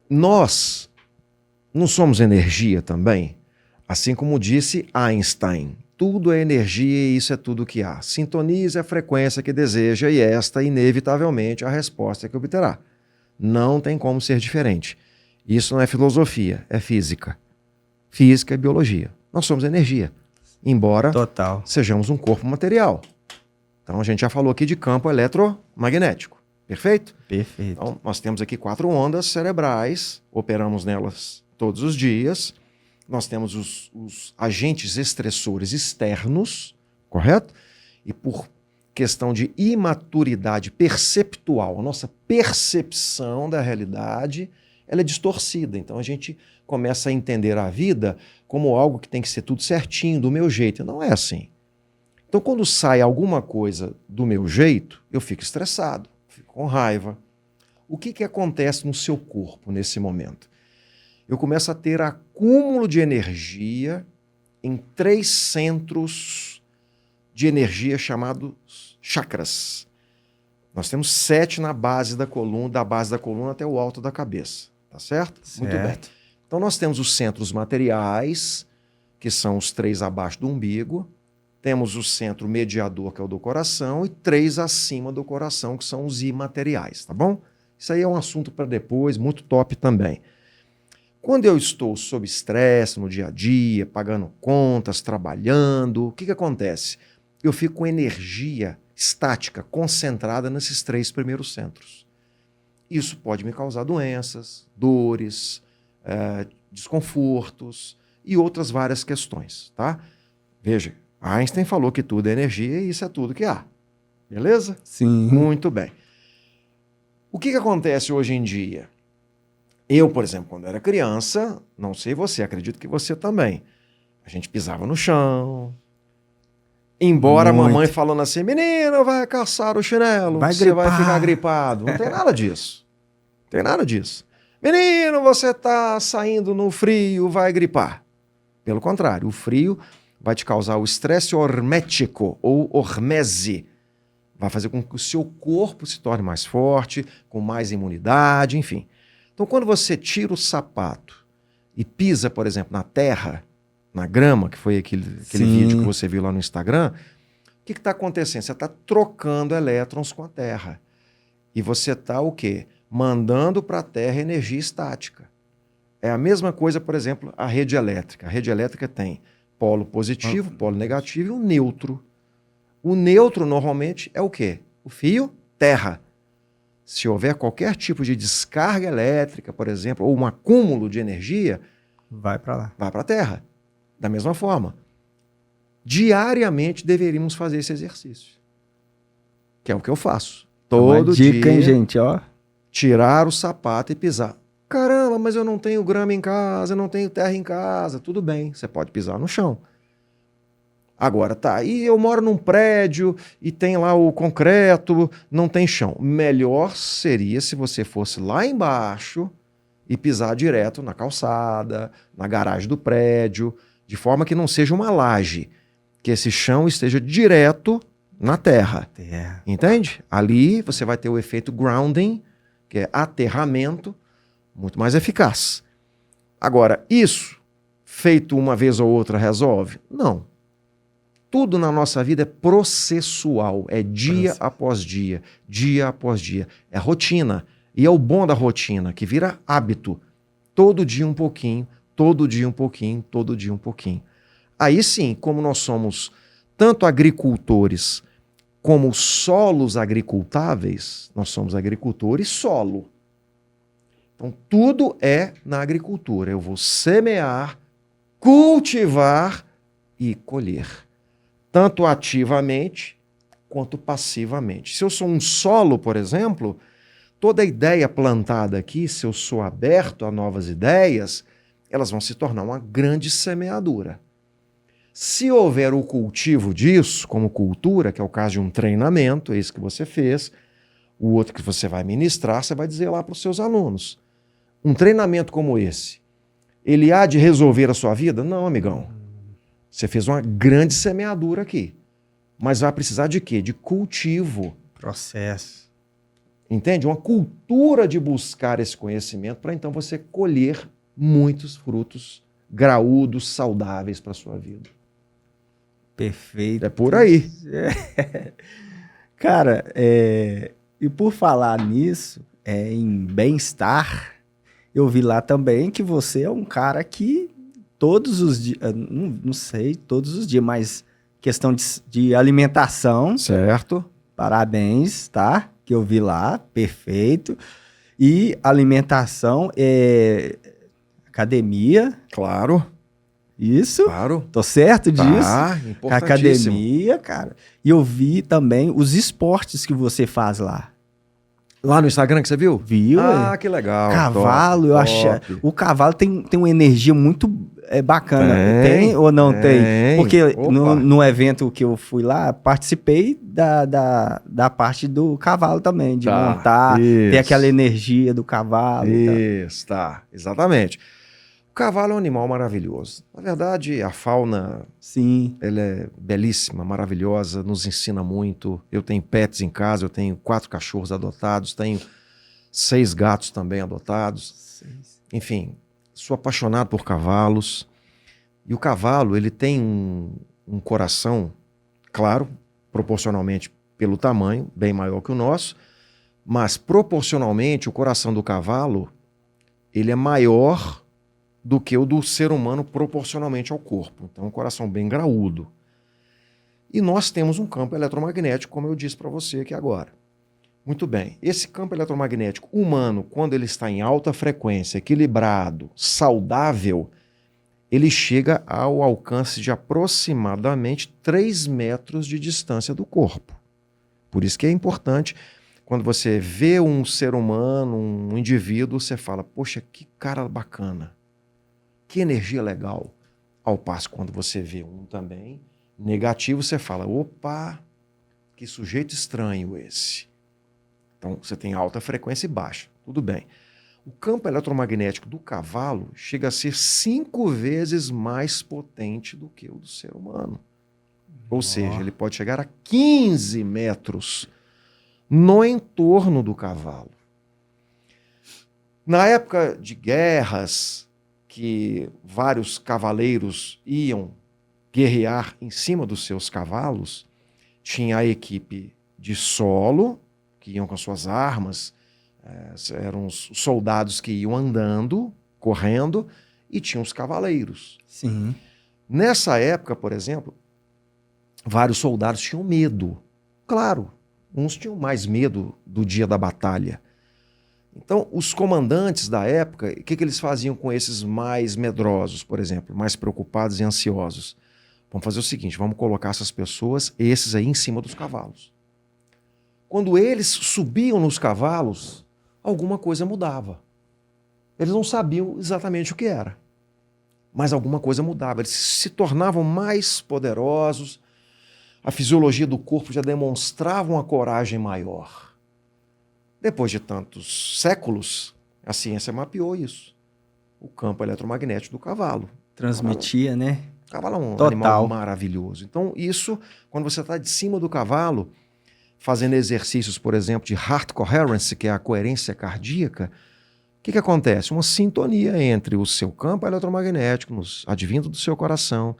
S2: Nós não somos energia também? Assim como disse Einstein, tudo é energia e isso é tudo que há. Sintonize a frequência que deseja e esta, inevitavelmente, a resposta que obterá. Não tem como ser diferente. Isso não é filosofia, é física. Física e biologia. Nós somos energia, embora sejamos um corpo material. Então a gente já falou aqui de campo eletromagnético. Perfeito?
S1: Perfeito.
S2: Então nós temos aqui 4 ondas cerebrais, operamos nelas todos os dias. Nós temos os agentes estressores externos, correto? E por questão de imaturidade perceptual, a nossa percepção da realidade, ela é distorcida. Então a gente começa a entender a vida como algo que tem que ser tudo certinho, do meu jeito. Não é assim. Então quando sai alguma coisa do meu jeito, eu fico estressado, fico com raiva. O que acontece no seu corpo nesse momento? Eu começo a ter acúmulo de energia em 3 centros de energia chamados chakras. Nós temos 7 na base da coluna, da base da coluna até o alto da cabeça. Tá certo? Muito bem. Então nós temos os centros materiais, que são os 3 abaixo do umbigo. Temos o centro mediador, que é o do coração, e 3 acima do coração, que são os imateriais, tá bom? Isso aí é um assunto para depois, muito top também. Quando eu estou sob estresse no dia a dia, pagando contas, trabalhando, o que acontece? Eu fico com energia estática, concentrada nesses 3 primeiros centros. Isso pode me causar doenças, dores, desconfortos e outras várias questões, tá? Veja, Einstein falou que tudo é energia e isso é tudo que há. Beleza?
S1: Sim.
S2: Muito bem. O que acontece hoje em dia? Eu, por exemplo, quando era criança, não sei você, acredito que você também, a gente pisava no chão, embora a mamãe falando assim, menino, vai caçar o chinelo, você vai ficar gripado. Não tem nada disso. Não tem nada disso. Menino, você está saindo no frio, vai gripar. Pelo contrário, o frio vai te causar o estresse hormético ou hormese. Vai fazer com que o seu corpo se torne mais forte, com mais imunidade, enfim. Então, quando você tira o sapato e pisa, por exemplo, na terra, na grama, que foi aquele vídeo que você viu lá no Instagram, o que está acontecendo? Você está trocando elétrons com a terra. E você está o quê? Mandando para a terra energia estática. É a mesma coisa, por exemplo, a rede elétrica. A rede elétrica tem polo positivo, polo negativo e um neutro. O neutro, normalmente, é o quê? O fio terra. Se houver qualquer tipo de descarga elétrica, por exemplo, ou um acúmulo de energia,
S1: vai para lá.
S2: Vai para a Terra. Da mesma forma. Diariamente deveríamos fazer esse exercício. Que é o que eu faço. Todo
S1: dica,
S2: dia,
S1: hein, gente, ó.
S2: Tirar o sapato e pisar. Caramba, mas eu não tenho grama em casa, eu não tenho terra em casa. Tudo bem, você pode pisar no chão. Agora, tá, e eu moro num prédio e tem lá o concreto, não tem chão. Melhor seria se você fosse lá embaixo e pisar direto na calçada, na garagem do prédio, de forma que não seja uma laje, que esse chão esteja direto na terra. Entende? Ali você vai ter o efeito grounding, que é aterramento, muito mais eficaz. Agora, isso feito uma vez ou outra resolve? Não. Tudo na nossa vida é processual, é dia após dia, dia após dia. É rotina. E é o bom da rotina, que vira hábito. Todo dia um pouquinho, todo dia um pouquinho, todo dia um pouquinho. Aí sim, como nós somos tanto agricultores como solos agricultáveis, nós somos agricultores solo. Então tudo é na agricultura. Eu vou semear, cultivar e colher. Tanto ativamente quanto passivamente. Se eu sou um solo, por exemplo, toda ideia plantada aqui, se eu sou aberto a novas ideias, elas vão se tornar uma grande semeadura. Se houver o cultivo disso, como cultura, que é o caso de um treinamento, é isso que você fez, o outro que você vai ministrar, você vai dizer lá para os seus alunos. Um treinamento como esse, ele há de resolver a sua vida? Não, amigão. Você fez uma grande semeadura aqui. Mas vai precisar de quê? De cultivo.
S1: Processo.
S2: Entende? Uma cultura de buscar esse conhecimento para então você colher muitos frutos graúdos, saudáveis para a sua vida.
S1: Perfeito.
S2: É por aí.
S1: Cara, e por falar nisso, em bem-estar, eu vi lá também que você é um cara que todos os dias, não sei todos os dias, mas questão de alimentação.
S2: Certo.
S1: Parabéns, tá? Que eu vi lá, perfeito. E alimentação, academia.
S2: Claro.
S1: Isso.
S2: Claro.
S1: Tô certo disso?
S2: Tá, importantíssimo.
S1: Academia, cara. E eu vi também os esportes que você faz lá.
S2: Lá no Instagram que você viu?
S1: Viu?
S2: Que legal.
S1: Cavalo,
S2: top,
S1: eu achei. O cavalo tem uma energia muito bacana. Tem ou não tem? Porque no evento que eu fui lá, participei da parte do cavalo também, de montar, ter aquela energia do cavalo.
S2: Isso, tá. Exatamente. O cavalo é um animal maravilhoso. Na verdade, a fauna,
S1: sim,
S2: ela é belíssima, maravilhosa, nos ensina muito. Eu tenho pets em casa, eu tenho 4 cachorros adotados, tenho 6 gatos também adotados. Enfim, sou apaixonado por cavalos. E o cavalo, ele tem um coração, claro, proporcionalmente pelo tamanho, bem maior que o nosso, mas proporcionalmente o coração do cavalo, ele é maior do que o do ser humano proporcionalmente ao corpo. Então, um coração bem graúdo. E nós temos um campo eletromagnético, como eu disse para você aqui agora. Muito bem. Esse campo eletromagnético humano, quando ele está em alta frequência, equilibrado, saudável, ele chega ao alcance de aproximadamente 3 metros de distância do corpo. Por isso que é importante, quando você vê um ser humano, um indivíduo, você fala, poxa, que cara bacana. Que energia legal. Ao passo, quando você vê um também negativo, você fala, opa, que sujeito estranho esse. Então, você tem alta frequência e baixa. Tudo bem. O campo eletromagnético do cavalo chega a ser 5 vezes mais potente do que o do ser humano. Ou seja, ele pode chegar a 15 metros no entorno do cavalo. Na época de guerras, que vários cavaleiros iam guerrear em cima dos seus cavalos, tinha a equipe de solo, que iam com suas armas, eram os soldados que iam andando, correndo, e tinham os cavaleiros.
S1: Sim.
S2: Nessa época, por exemplo, vários soldados tinham medo. Claro, uns tinham mais medo do dia da batalha. Então, os comandantes da época, o que eles faziam com esses mais medrosos, por exemplo, mais preocupados e ansiosos? Vamos fazer o seguinte, vamos colocar essas pessoas, esses aí, em cima dos cavalos. Quando eles subiam nos cavalos, alguma coisa mudava. Eles não sabiam exatamente o que era, mas alguma coisa mudava. Eles se tornavam mais poderosos, a fisiologia do corpo já demonstrava uma coragem maior. Depois de tantos séculos, a ciência mapeou isso. O campo eletromagnético do cavalo.
S1: Transmitia, né?
S2: O cavalo é um
S1: Total.
S2: animal maravilhoso. Então, isso, quando você está de cima do cavalo, fazendo exercícios, por exemplo, de heart coherence, que é a coerência cardíaca, o que acontece? Uma sintonia entre o seu campo eletromagnético, advindo do seu coração,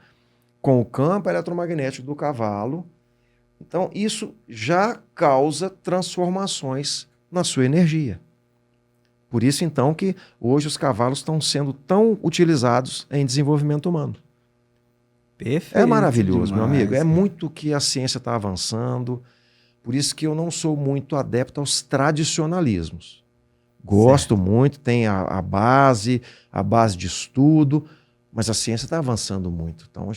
S2: com o campo eletromagnético do cavalo. Então, isso já causa transformações na sua energia. Por isso, então, que hoje os cavalos estão sendo tão utilizados em desenvolvimento humano.
S1: Perfeito.
S2: É maravilhoso,
S1: demais,
S2: meu amigo. É
S1: cara.
S2: muito que a ciência está avançando. Por isso que eu não sou muito adepto aos tradicionalismos. Gosto muito, tem a base de estudo, mas a ciência está avançando muito. Então,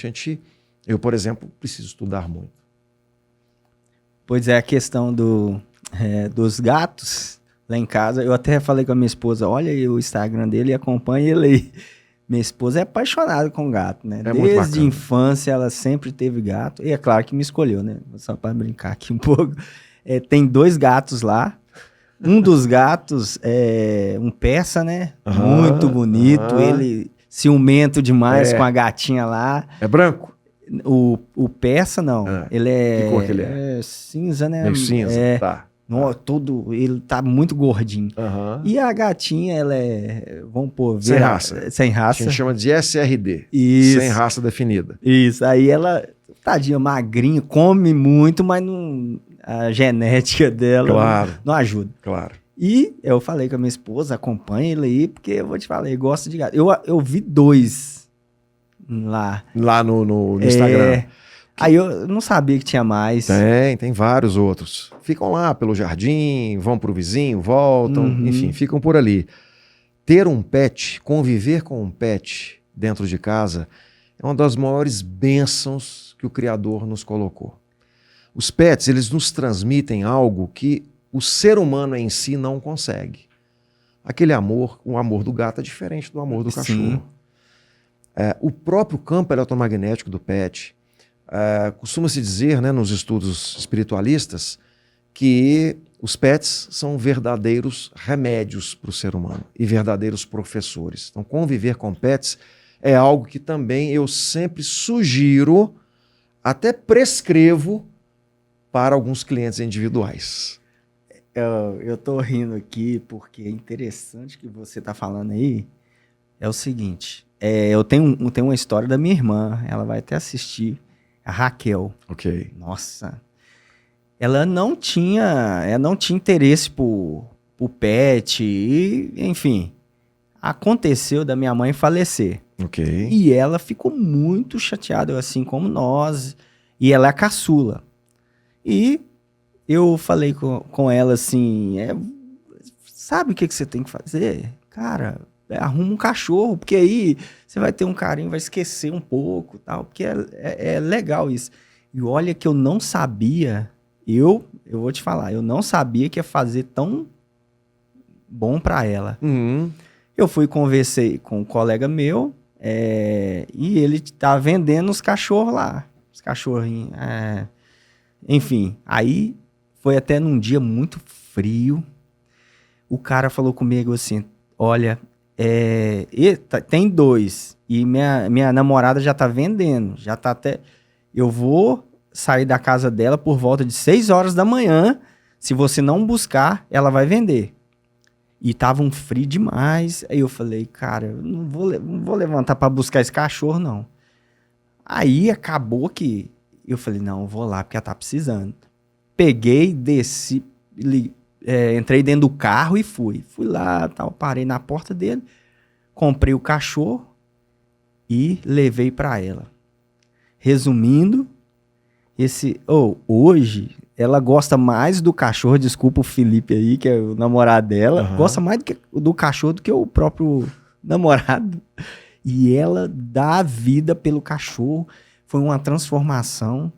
S2: eu, por exemplo, preciso estudar muito.
S1: Pois é, a questão dos gatos lá em casa, eu até falei com a minha esposa, olha aí o Instagram dele e acompanha ele aí. Minha esposa é apaixonada com gato, né?
S2: É muito
S1: Desde
S2: bacana.
S1: infância ela sempre teve gato. E é claro que me escolheu, né? Só para brincar aqui um pouco. Tem 2 gatos lá. Um dos gatos é um persa, né? Muito bonito. Ele ciumento demais com a gatinha lá.
S2: É branco?
S1: O persa, não. Ele
S2: Que cor que ele é?
S1: Cinza, né?
S2: Meio cinza, tá.
S1: Ele tá muito gordinho. E a gatinha, ela vamos pôr...
S2: Sem raça.
S1: Sem raça.
S2: A gente chama de SRD.
S1: Isso.
S2: Sem raça definida.
S1: Isso. Aí ela, tadinha, magrinha, come muito, mas a genética dela não ajuda.
S2: Claro.
S1: E eu falei com a minha esposa, acompanha ele aí, porque eu vou te falar, ele gosta de gato. Eu vi 2 lá.
S2: Lá no Instagram.
S1: Aí eu não sabia que tinha mais.
S2: Tem vários outros. Ficam lá pelo jardim, vão pro vizinho, voltam, enfim, ficam por ali. Ter um pet, conviver com um pet dentro de casa, é uma das maiores bênçãos que o Criador nos colocou. Os pets, eles nos transmitem algo que o ser humano em si não consegue. Aquele amor, o amor do gato é diferente do amor do cachorro. O próprio campo eletromagnético do pet, costuma-se dizer, né, nos estudos espiritualistas, que os pets são verdadeiros remédios para o ser humano e verdadeiros professores. Então, conviver com pets é algo que também eu sempre sugiro, até prescrevo para alguns clientes individuais.
S1: Eu tô rindo aqui porque é interessante que você tá falando aí. É o seguinte, eu tenho uma história da minha irmã, ela vai até assistir, a Raquel.
S2: Ok.
S1: Nossa, ela não tinha interesse por pet e, enfim, aconteceu da minha mãe falecer.
S2: Ok.
S1: E ela ficou muito chateada, assim como nós, e ela é a caçula. E eu falei com ela assim, sabe o que você tem que fazer? Cara, arruma um cachorro, porque aí você vai ter um carinho, vai esquecer um pouco, tal, porque é legal isso. E olha que eu não sabia, eu vou te falar, eu não sabia que ia fazer tão bom pra ela. Eu conversei com um colega meu, e ele tá vendendo os cachorros lá, os cachorrinhos, enfim, aí foi até num dia muito frio, o cara falou comigo assim, olha, tem 2, e minha namorada já tá vendendo, já tá até, eu vou sair da casa dela por volta de 6 horas da manhã, se você não buscar, ela vai vender. E tava um frio demais, aí eu falei, cara, eu não vou levantar pra buscar esse cachorro, não. Aí acabou que eu falei, não, eu vou lá porque ela tá precisando. Peguei, desci, entrei dentro do carro e fui lá, tal, parei na porta dele, comprei o cachorro e levei para ela. Resumindo, hoje ela gosta mais do cachorro, desculpa o Felipe aí, que é o namorado dela, gosta mais do cachorro do que o próprio namorado. E ela dá a vida pelo cachorro, foi uma transformação.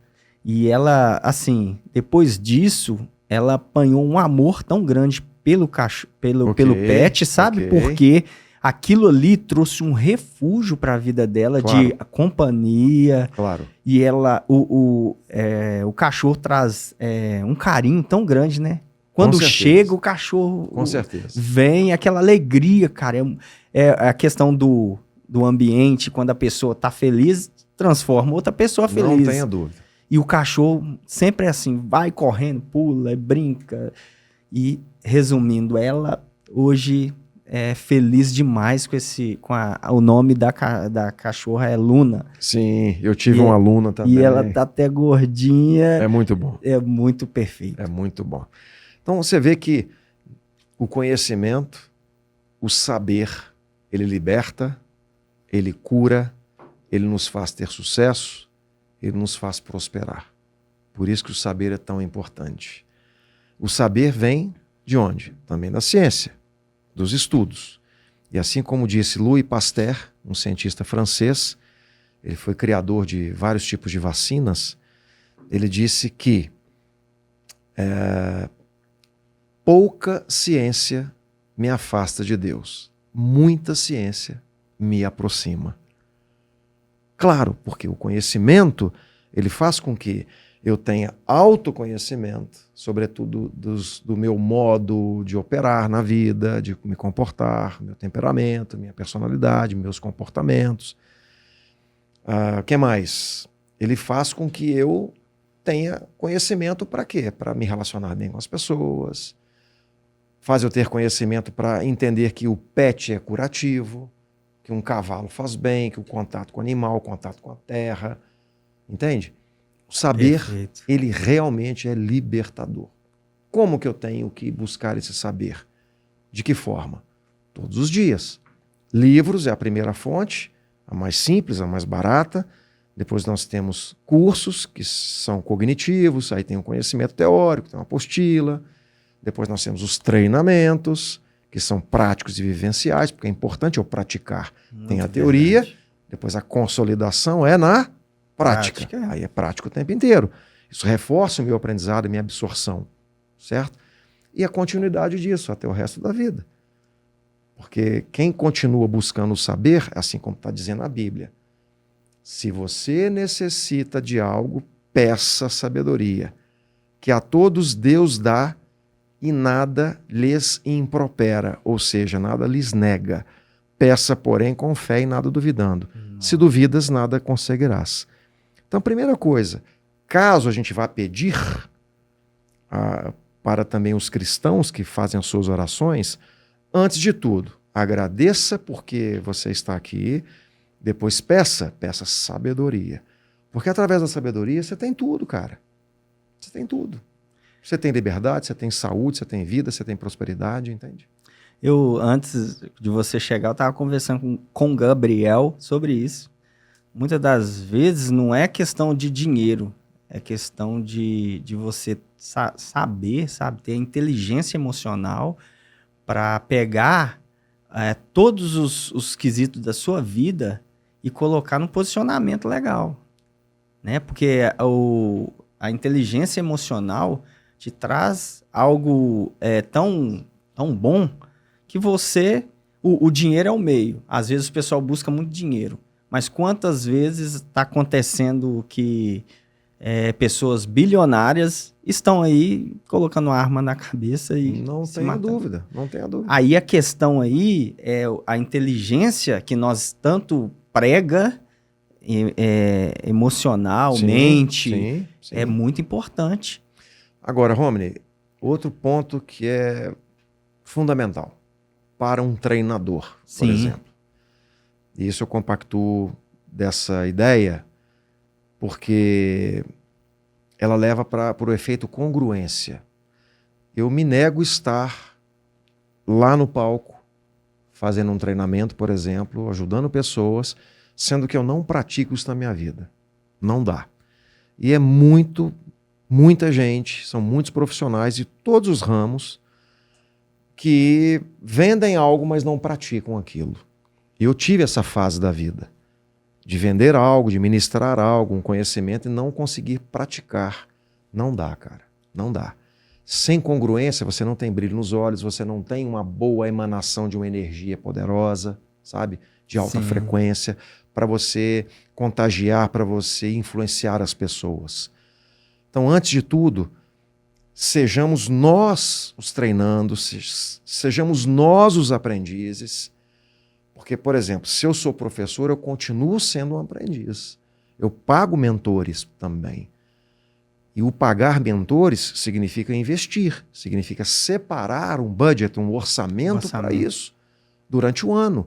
S1: E ela, assim, depois disso, ela apanhou um amor tão grande pelo pet, sabe? Porque aquilo ali trouxe um refúgio para a vida dela, de companhia.
S2: Claro.
S1: E ela, o cachorro traz um carinho tão grande, né? Quando chega o cachorro,
S2: com certeza,
S1: vem aquela alegria, cara. É a questão do ambiente, quando a pessoa tá feliz, transforma outra pessoa feliz.
S2: Não tenha dúvida.
S1: E o cachorro sempre é assim, vai correndo, pula, brinca. E, resumindo, ela hoje feliz demais o nome da cachorra é Luna.
S2: Sim, eu tive uma aluna também.
S1: E ela tá até gordinha.
S2: É muito bom.
S1: É muito perfeito.
S2: É muito bom. Então você vê que o conhecimento, o saber, ele liberta, ele cura, ele nos faz ter sucesso, ele nos faz prosperar. Por isso que o saber é tão importante. O saber vem de onde? Também da ciência, dos estudos. E assim como disse Louis Pasteur, um cientista francês, ele foi criador de vários tipos de vacinas, ele disse que pouca ciência me afasta de Deus, muita ciência me aproxima. Claro, porque o conhecimento, ele faz com que eu tenha autoconhecimento, sobretudo do meu modo de operar na vida, de me comportar, meu temperamento, minha personalidade, meus comportamentos. O que mais? Ele faz com que eu tenha conhecimento para quê? Para me relacionar bem com as pessoas. Faz eu ter conhecimento para entender que o pet é curativo, que um cavalo faz bem, que o contato com o animal, o contato com a terra. Entende? O saber,
S1: Perfeito.
S2: ele realmente é libertador. Como que eu tenho que buscar esse saber? De que forma? Todos os dias. Livros é a primeira fonte, a mais simples, a mais barata. Depois nós temos cursos que são cognitivos, aí tem o conhecimento teórico, tem uma apostila. Depois nós temos os treinamentos, que são práticos e vivenciais, porque é importante eu praticar.
S1: Muito
S2: tem a teoria,
S1: verdade.
S2: depois a consolidação é na prática. Aí é prático o tempo inteiro. Isso reforça o meu aprendizado e minha absorção, certo? E a continuidade disso até o resto da vida. Porque quem continua buscando o saber, assim como está dizendo a Bíblia, se você necessita de algo, peça sabedoria, que a todos Deus dá e nada lhes impropera, ou seja, nada lhes nega. Peça, porém, com fé e nada duvidando. Se duvidas, nada conseguirás. Então, primeira coisa, caso a gente vá pedir para também os cristãos que fazem as suas orações, antes de tudo, agradeça porque você está aqui, depois peça sabedoria. Porque através da sabedoria você tem tudo, cara. Você tem tudo. Você tem liberdade, você tem saúde, você tem vida, você tem prosperidade, entende?
S1: Antes de você chegar, eu estava conversando com o Gabriel sobre isso. Muitas das vezes não é questão de dinheiro, é questão de você saber, sabe, ter inteligência emocional para pegar todos os quesitos da sua vida e colocar num posicionamento legal, né? Porque a inteligência emocional te traz algo tão bom que o dinheiro é o meio. Às vezes o pessoal busca muito dinheiro, mas quantas vezes está acontecendo que pessoas bilionárias estão aí colocando arma na cabeça e
S2: não
S1: se
S2: tenha
S1: matando.
S2: dúvida, não tenha dúvida.
S1: Aí a questão aí é a inteligência que nós tanto prega, emocionalmente,
S2: sim.
S1: é muito importante.
S2: Agora, Romney, outro ponto que é fundamental para um treinador, por exemplo. E isso eu compactuo dessa ideia porque ela leva para o efeito congruência. Eu me nego a estar lá no palco, fazendo um treinamento, por exemplo, ajudando pessoas, sendo que eu não pratico isso na minha vida. Não dá. E é muita gente, são muitos profissionais de todos os ramos que vendem algo, mas não praticam aquilo. E eu tive essa fase da vida, de vender algo, de ministrar algo, um conhecimento e não conseguir praticar. Não dá, cara. Não dá. Sem congruência, você não tem brilho nos olhos, você não tem uma boa emanação de uma energia poderosa, sabe? De alta frequência, para você contagiar, para você influenciar as pessoas. Então, antes de tudo, sejamos nós os treinandos, sejamos nós os aprendizes. Porque, por exemplo, se eu sou professor, eu continuo sendo um aprendiz. Eu pago mentores também. E o pagar mentores significa investir, significa separar um budget, um orçamento para isso. durante o ano.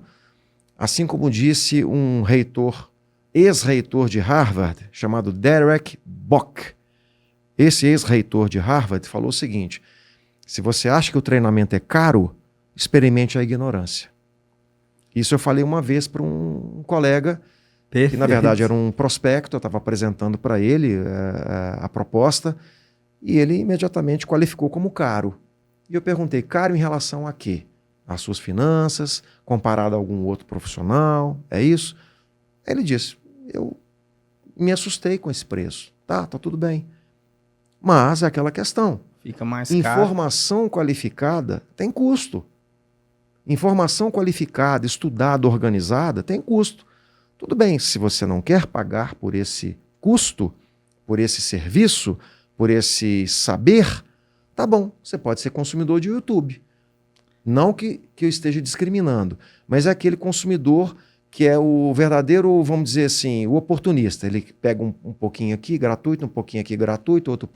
S2: Assim como disse um reitor, ex-reitor de Harvard, chamado Derek Bock. Esse ex-reitor de Harvard falou o seguinte: se você acha que o treinamento é caro, experimente a ignorância. Isso eu falei uma vez para um colega,
S1: Perfeito.
S2: que na verdade era um prospecto, eu estava apresentando para ele a proposta, e ele imediatamente qualificou como caro. E eu perguntei, caro em relação a quê? As suas finanças, comparado a algum outro profissional, é isso? Aí ele disse, eu me assustei com esse preço. Tá tudo bem. Mas é aquela questão.
S1: Fica mais caro.
S2: Informação qualificada tem custo. Informação qualificada, estudada, organizada, tem custo. Tudo bem, se você não quer pagar por esse custo, por esse serviço, por esse saber, tá bom, você pode ser consumidor de YouTube. Não que eu esteja discriminando, mas é aquele consumidor que é o verdadeiro, vamos dizer assim, o oportunista. Ele pega um pouquinho aqui gratuito, um pouquinho aqui gratuito, outro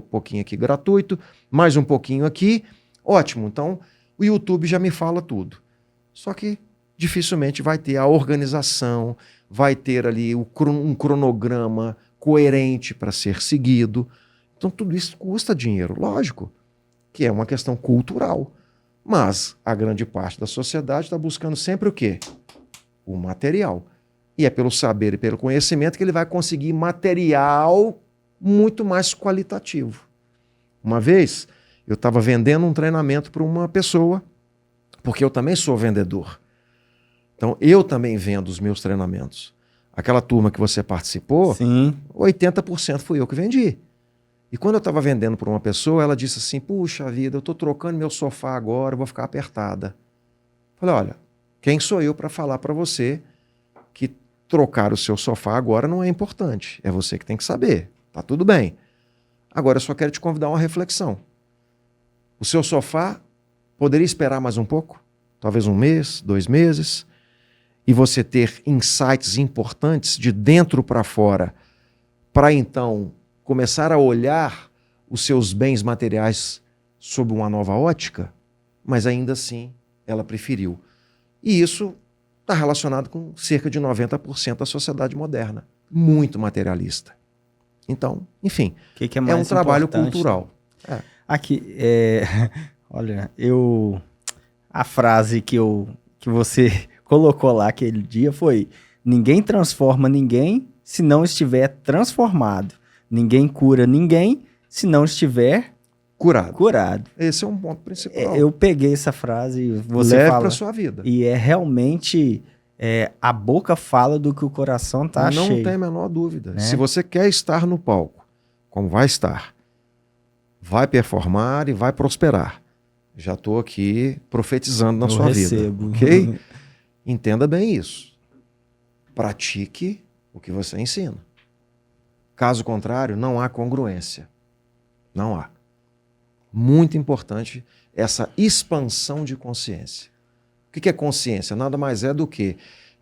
S2: pouquinho aqui gratuito, mais um pouquinho aqui. Ótimo, então o YouTube já me fala tudo. Só que dificilmente vai ter a organização, vai ter ali um cronograma coerente para ser seguido. Então tudo isso custa dinheiro, lógico, que é uma questão cultural. Mas a grande parte da sociedade está buscando sempre o quê? O material. E é pelo saber e pelo conhecimento que ele vai conseguir material muito mais qualitativo. Uma vez, eu estava vendendo um treinamento para uma pessoa, porque eu também sou vendedor. Então, eu também vendo os meus treinamentos. Aquela turma que você participou,
S1: Sim.
S2: 80% fui eu que vendi. E quando eu estava vendendo para uma pessoa, ela disse assim, puxa vida, eu estou trocando meu sofá agora, eu vou ficar apertada. Falei, olha, quem sou eu para falar para você que trocar o seu sofá agora não é importante? É você que tem que saber. Tá tudo bem. Agora eu só quero te convidar a uma reflexão. O seu sofá poderia esperar mais um pouco? Talvez um mês, 2 meses? E você ter insights importantes de dentro para fora, para então começar a olhar os seus bens materiais sob uma nova ótica? Mas ainda assim, ela preferiu. E isso está relacionado com cerca de 90% da sociedade moderna. Muito materialista. Então, enfim,
S1: Que
S2: é um trabalho
S1: importante?
S2: cultural.
S1: Aqui, olha, a frase que você colocou lá aquele dia foi: ninguém transforma ninguém se não estiver transformado. Ninguém cura ninguém se não estiver curado.
S2: Esse é um ponto principal.
S1: Eu peguei essa frase e você
S2: Leve
S1: fala.
S2: para sua vida.
S1: E é realmente a boca fala do que o coração tá
S2: Não
S1: cheio.
S2: tem a menor dúvida.
S1: Né?
S2: Se você quer estar no palco, como vai estar, vai performar e vai prosperar. Já estou aqui profetizando na sua vida. Ok? Entenda bem isso. Pratique o que você ensina. Caso contrário, não há congruência. Não há. Muito importante essa expansão de consciência. O que é consciência? Nada mais é do que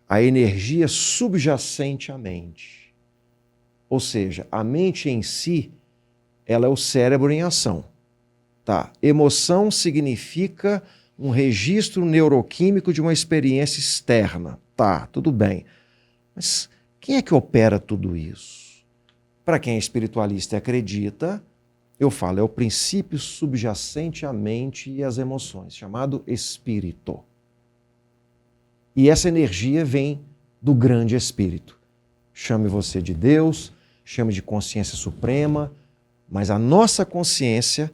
S2: a energia subjacente à mente. Ou seja, a mente em si, ela é o cérebro em ação. Tá? Emoção significa um registro neuroquímico de uma experiência externa. Tá, tudo bem. Mas quem é que opera tudo isso? Para quem é espiritualista e acredita, eu falo, é o princípio subjacente à mente e às emoções, chamado espírito. E essa energia vem do grande espírito. Chame você de Deus, chame de consciência suprema, mas a nossa consciência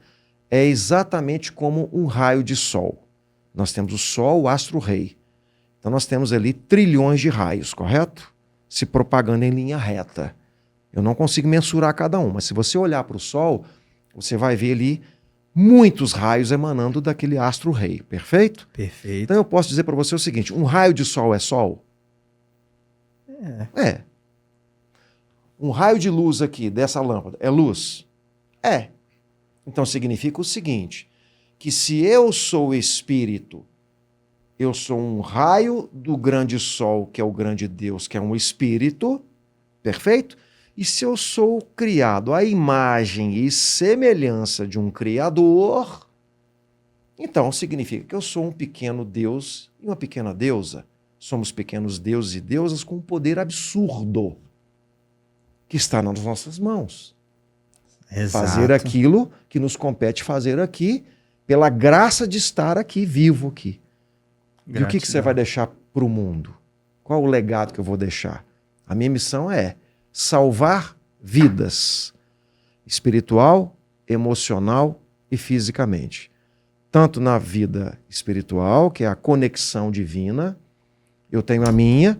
S2: é exatamente como um raio de sol. Nós temos o sol, o astro-rei. Então nós temos ali trilhões de raios, correto? Se propagando em linha reta. Eu não consigo mensurar cada um, mas se você olhar para o sol, você vai ver ali muitos raios emanando daquele astro-rei, perfeito?
S1: Perfeito.
S2: Então eu posso dizer para você o seguinte, um raio de sol é sol? É. Um raio de luz aqui, dessa lâmpada, é luz? É. Então significa o seguinte, que se eu sou espírito, eu sou um raio do grande sol, que é o grande Deus, que é um espírito, perfeito? E se eu sou criado à imagem e semelhança de um Criador, Então, significa que eu sou um pequeno deus e uma pequena deusa. Somos pequenos deuses e deusas com um poder absurdo que está nas nossas mãos.
S1: Exato.
S2: Fazer aquilo que nos compete fazer aqui, pela graça de estar aqui, vivo aqui. E o que você vai deixar para o mundo? Qual o legado que eu vou deixar? A minha missão é salvar vidas, espiritual, emocional e fisicamente. Tanto na vida espiritual, que é a conexão divina, eu tenho a minha,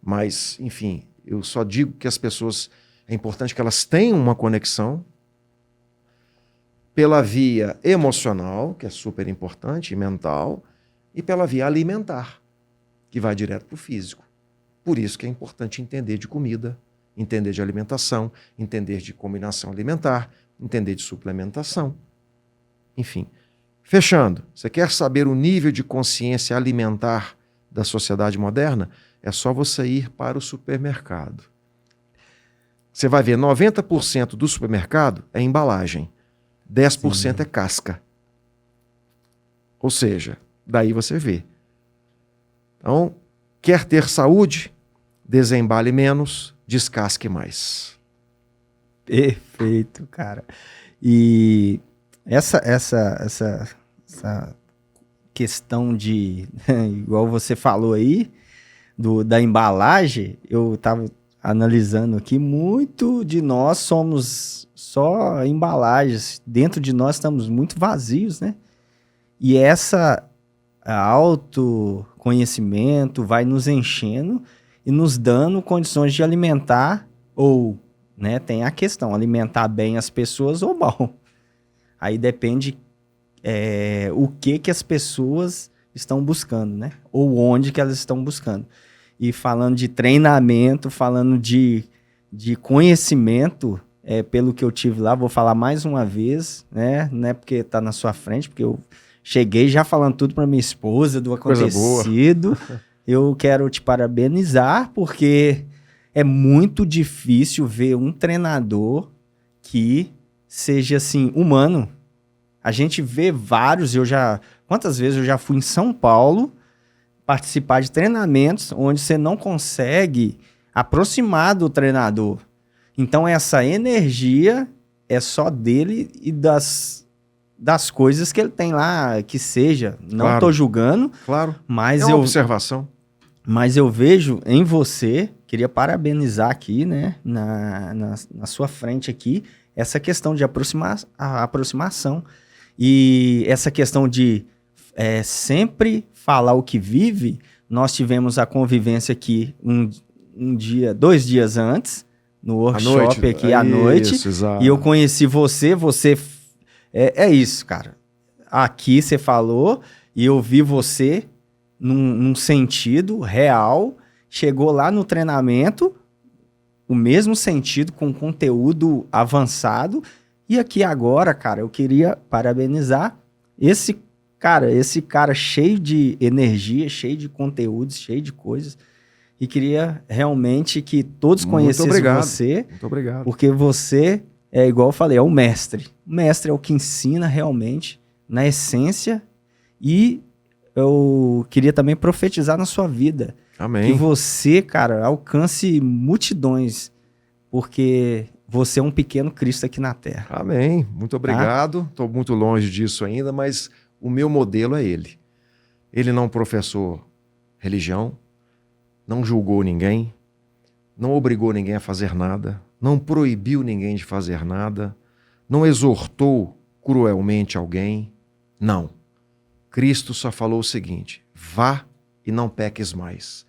S2: mas, enfim, eu só digo que as pessoas, é importante que elas tenham uma conexão pela via emocional, que é super importante, e mental, e pela via alimentar, que vai direto para o físico. Por isso que é importante entender de comida, entender de alimentação, entender de combinação alimentar, entender de suplementação. Enfim, fechando, você quer saber o nível de consciência alimentar da sociedade moderna? É só você ir para o supermercado. Você vai ver 90% do supermercado é embalagem, 10% é casca. Ou seja, daí você vê. Então, quer ter saúde? Desembale menos, descasque mais.
S1: Perfeito, cara. E essa questão de, igual você falou aí, da embalagem, eu estava analisando aqui, muito de nós somos só embalagens, dentro de nós estamos muito vazios, né? E autoconhecimento vai nos enchendo e nos dando condições de alimentar, ou, né, tem a questão, alimentar bem as pessoas ou mal. Aí depende o que as pessoas estão buscando, né? Ou onde que elas estão buscando. E falando de treinamento, falando de conhecimento, pelo que eu tive lá, vou falar mais uma vez, né? Não é porque tá na sua frente, porque eu cheguei já falando tudo para minha esposa do acontecido. Eu quero te parabenizar, porque é muito difícil ver um treinador que seja, assim, humano. A gente vê vários, quantas vezes eu já fui em São Paulo participar de treinamentos onde você não consegue aproximar do treinador. Então essa energia é só dele e das coisas que ele tem lá, que seja. Não estou julgando,
S2: claro.
S1: Mas
S2: é uma observação.
S1: Mas eu vejo em você, queria parabenizar aqui, né, na sua frente aqui, essa questão de aproximação. E essa questão de sempre falar o que vive. Nós tivemos a convivência aqui um dia, 2 dias antes, no workshop aqui à noite.
S2: Exato.
S1: E eu conheci você é isso, cara. Aqui você falou e eu vi você num sentido real, chegou lá no treinamento, o mesmo sentido, com conteúdo avançado. E aqui agora, cara, eu queria parabenizar esse cara cheio de energia, cheio de conteúdos, cheio de coisas. E queria realmente que todos conhecessem você.
S2: Muito obrigado.
S1: Porque você, igual eu falei, é o mestre. O mestre é o que ensina realmente, na essência. E eu queria também profetizar na sua vida.
S2: Amém.
S1: Que você, cara, alcance multidões. Porque você é um pequeno Cristo aqui na Terra.
S2: Amém. Muito obrigado. Estou muito longe disso ainda, mas o meu modelo é ele. Ele não professou religião, não julgou ninguém, não obrigou ninguém a fazer nada, não proibiu ninguém de fazer nada, não exortou cruelmente alguém. Não. Cristo só falou o seguinte: vá e não peques mais.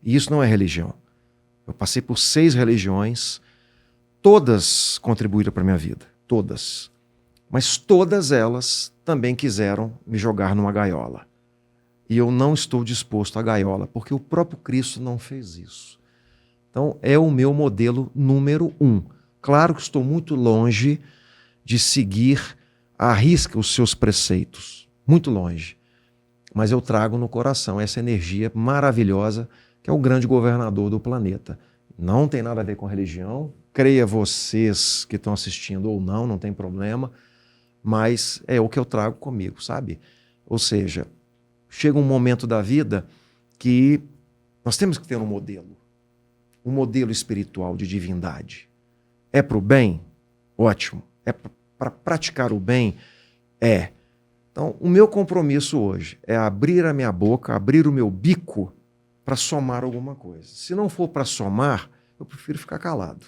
S2: E isso não é religião. Eu passei por 6 religiões, todas contribuíram para a minha vida, todas. Mas todas elas também quiseram me jogar numa gaiola. E eu não estou disposto à gaiola, porque o próprio Cristo não fez isso. Então, é o meu modelo número 1. Claro que estou muito longe de seguir à risca os seus preceitos. Muito longe. Mas eu trago no coração essa energia maravilhosa que é o grande governador do planeta. Não tem nada a ver com religião. Creia vocês que estão assistindo ou não tem problema. Mas é o que eu trago comigo, sabe? Ou seja, chega um momento da vida que nós temos que ter um modelo espiritual de divindade. É para o bem? Ótimo. É para praticar o bem? É. Então, o meu compromisso hoje é abrir a minha boca, abrir o meu bico para somar alguma coisa. Se não for para somar, eu prefiro ficar calado.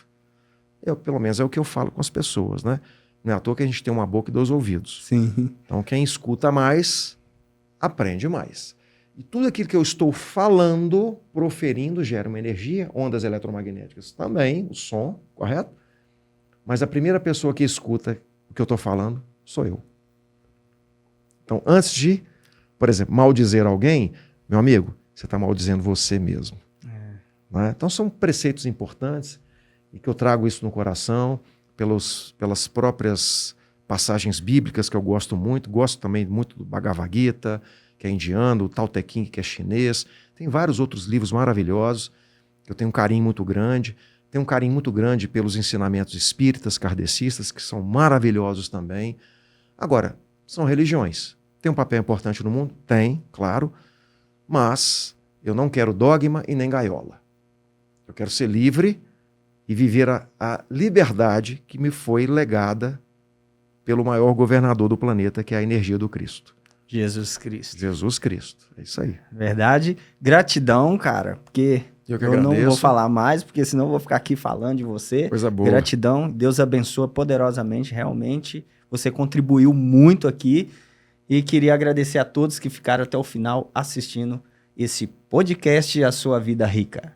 S2: Pelo menos é o que eu falo com as pessoas, né? Não é à toa que a gente tem uma boca e 2 ouvidos.
S1: Sim.
S2: Então, quem escuta mais, aprende mais. E tudo aquilo que eu estou falando, proferindo, gera uma energia, ondas eletromagnéticas também, o som, correto? Mas a primeira pessoa que escuta o que eu estou falando sou eu. Então, antes de, por exemplo, maldizer alguém, meu amigo, você está maldizendo você mesmo. Né? Então, são preceitos importantes e que eu trago isso no coração, pelas próprias passagens bíblicas que eu gosto muito. Gosto também muito do Bhagavad Gita, que é indiano, o Tao Te Ching, que é chinês. Tem vários outros livros maravilhosos que eu tenho um carinho muito grande. Tenho um carinho muito grande pelos ensinamentos espíritas, kardecistas, que são maravilhosos também. Agora, são religiões. Tem um papel importante no mundo? Tem, claro. Mas eu não quero dogma e nem gaiola. Eu quero ser livre e viver a liberdade que me foi legada pelo maior governador do planeta, que é a energia do Cristo.
S1: Jesus Cristo.
S2: Jesus Cristo. É isso aí.
S1: Verdade. Gratidão, cara, porque eu não vou falar mais, porque senão eu vou ficar aqui falando de você.
S2: Coisa boa.
S1: Gratidão. Deus abençoa poderosamente, realmente. Você contribuiu muito aqui e queria agradecer a todos que ficaram até o final assistindo esse podcast A Sua Vida Rica.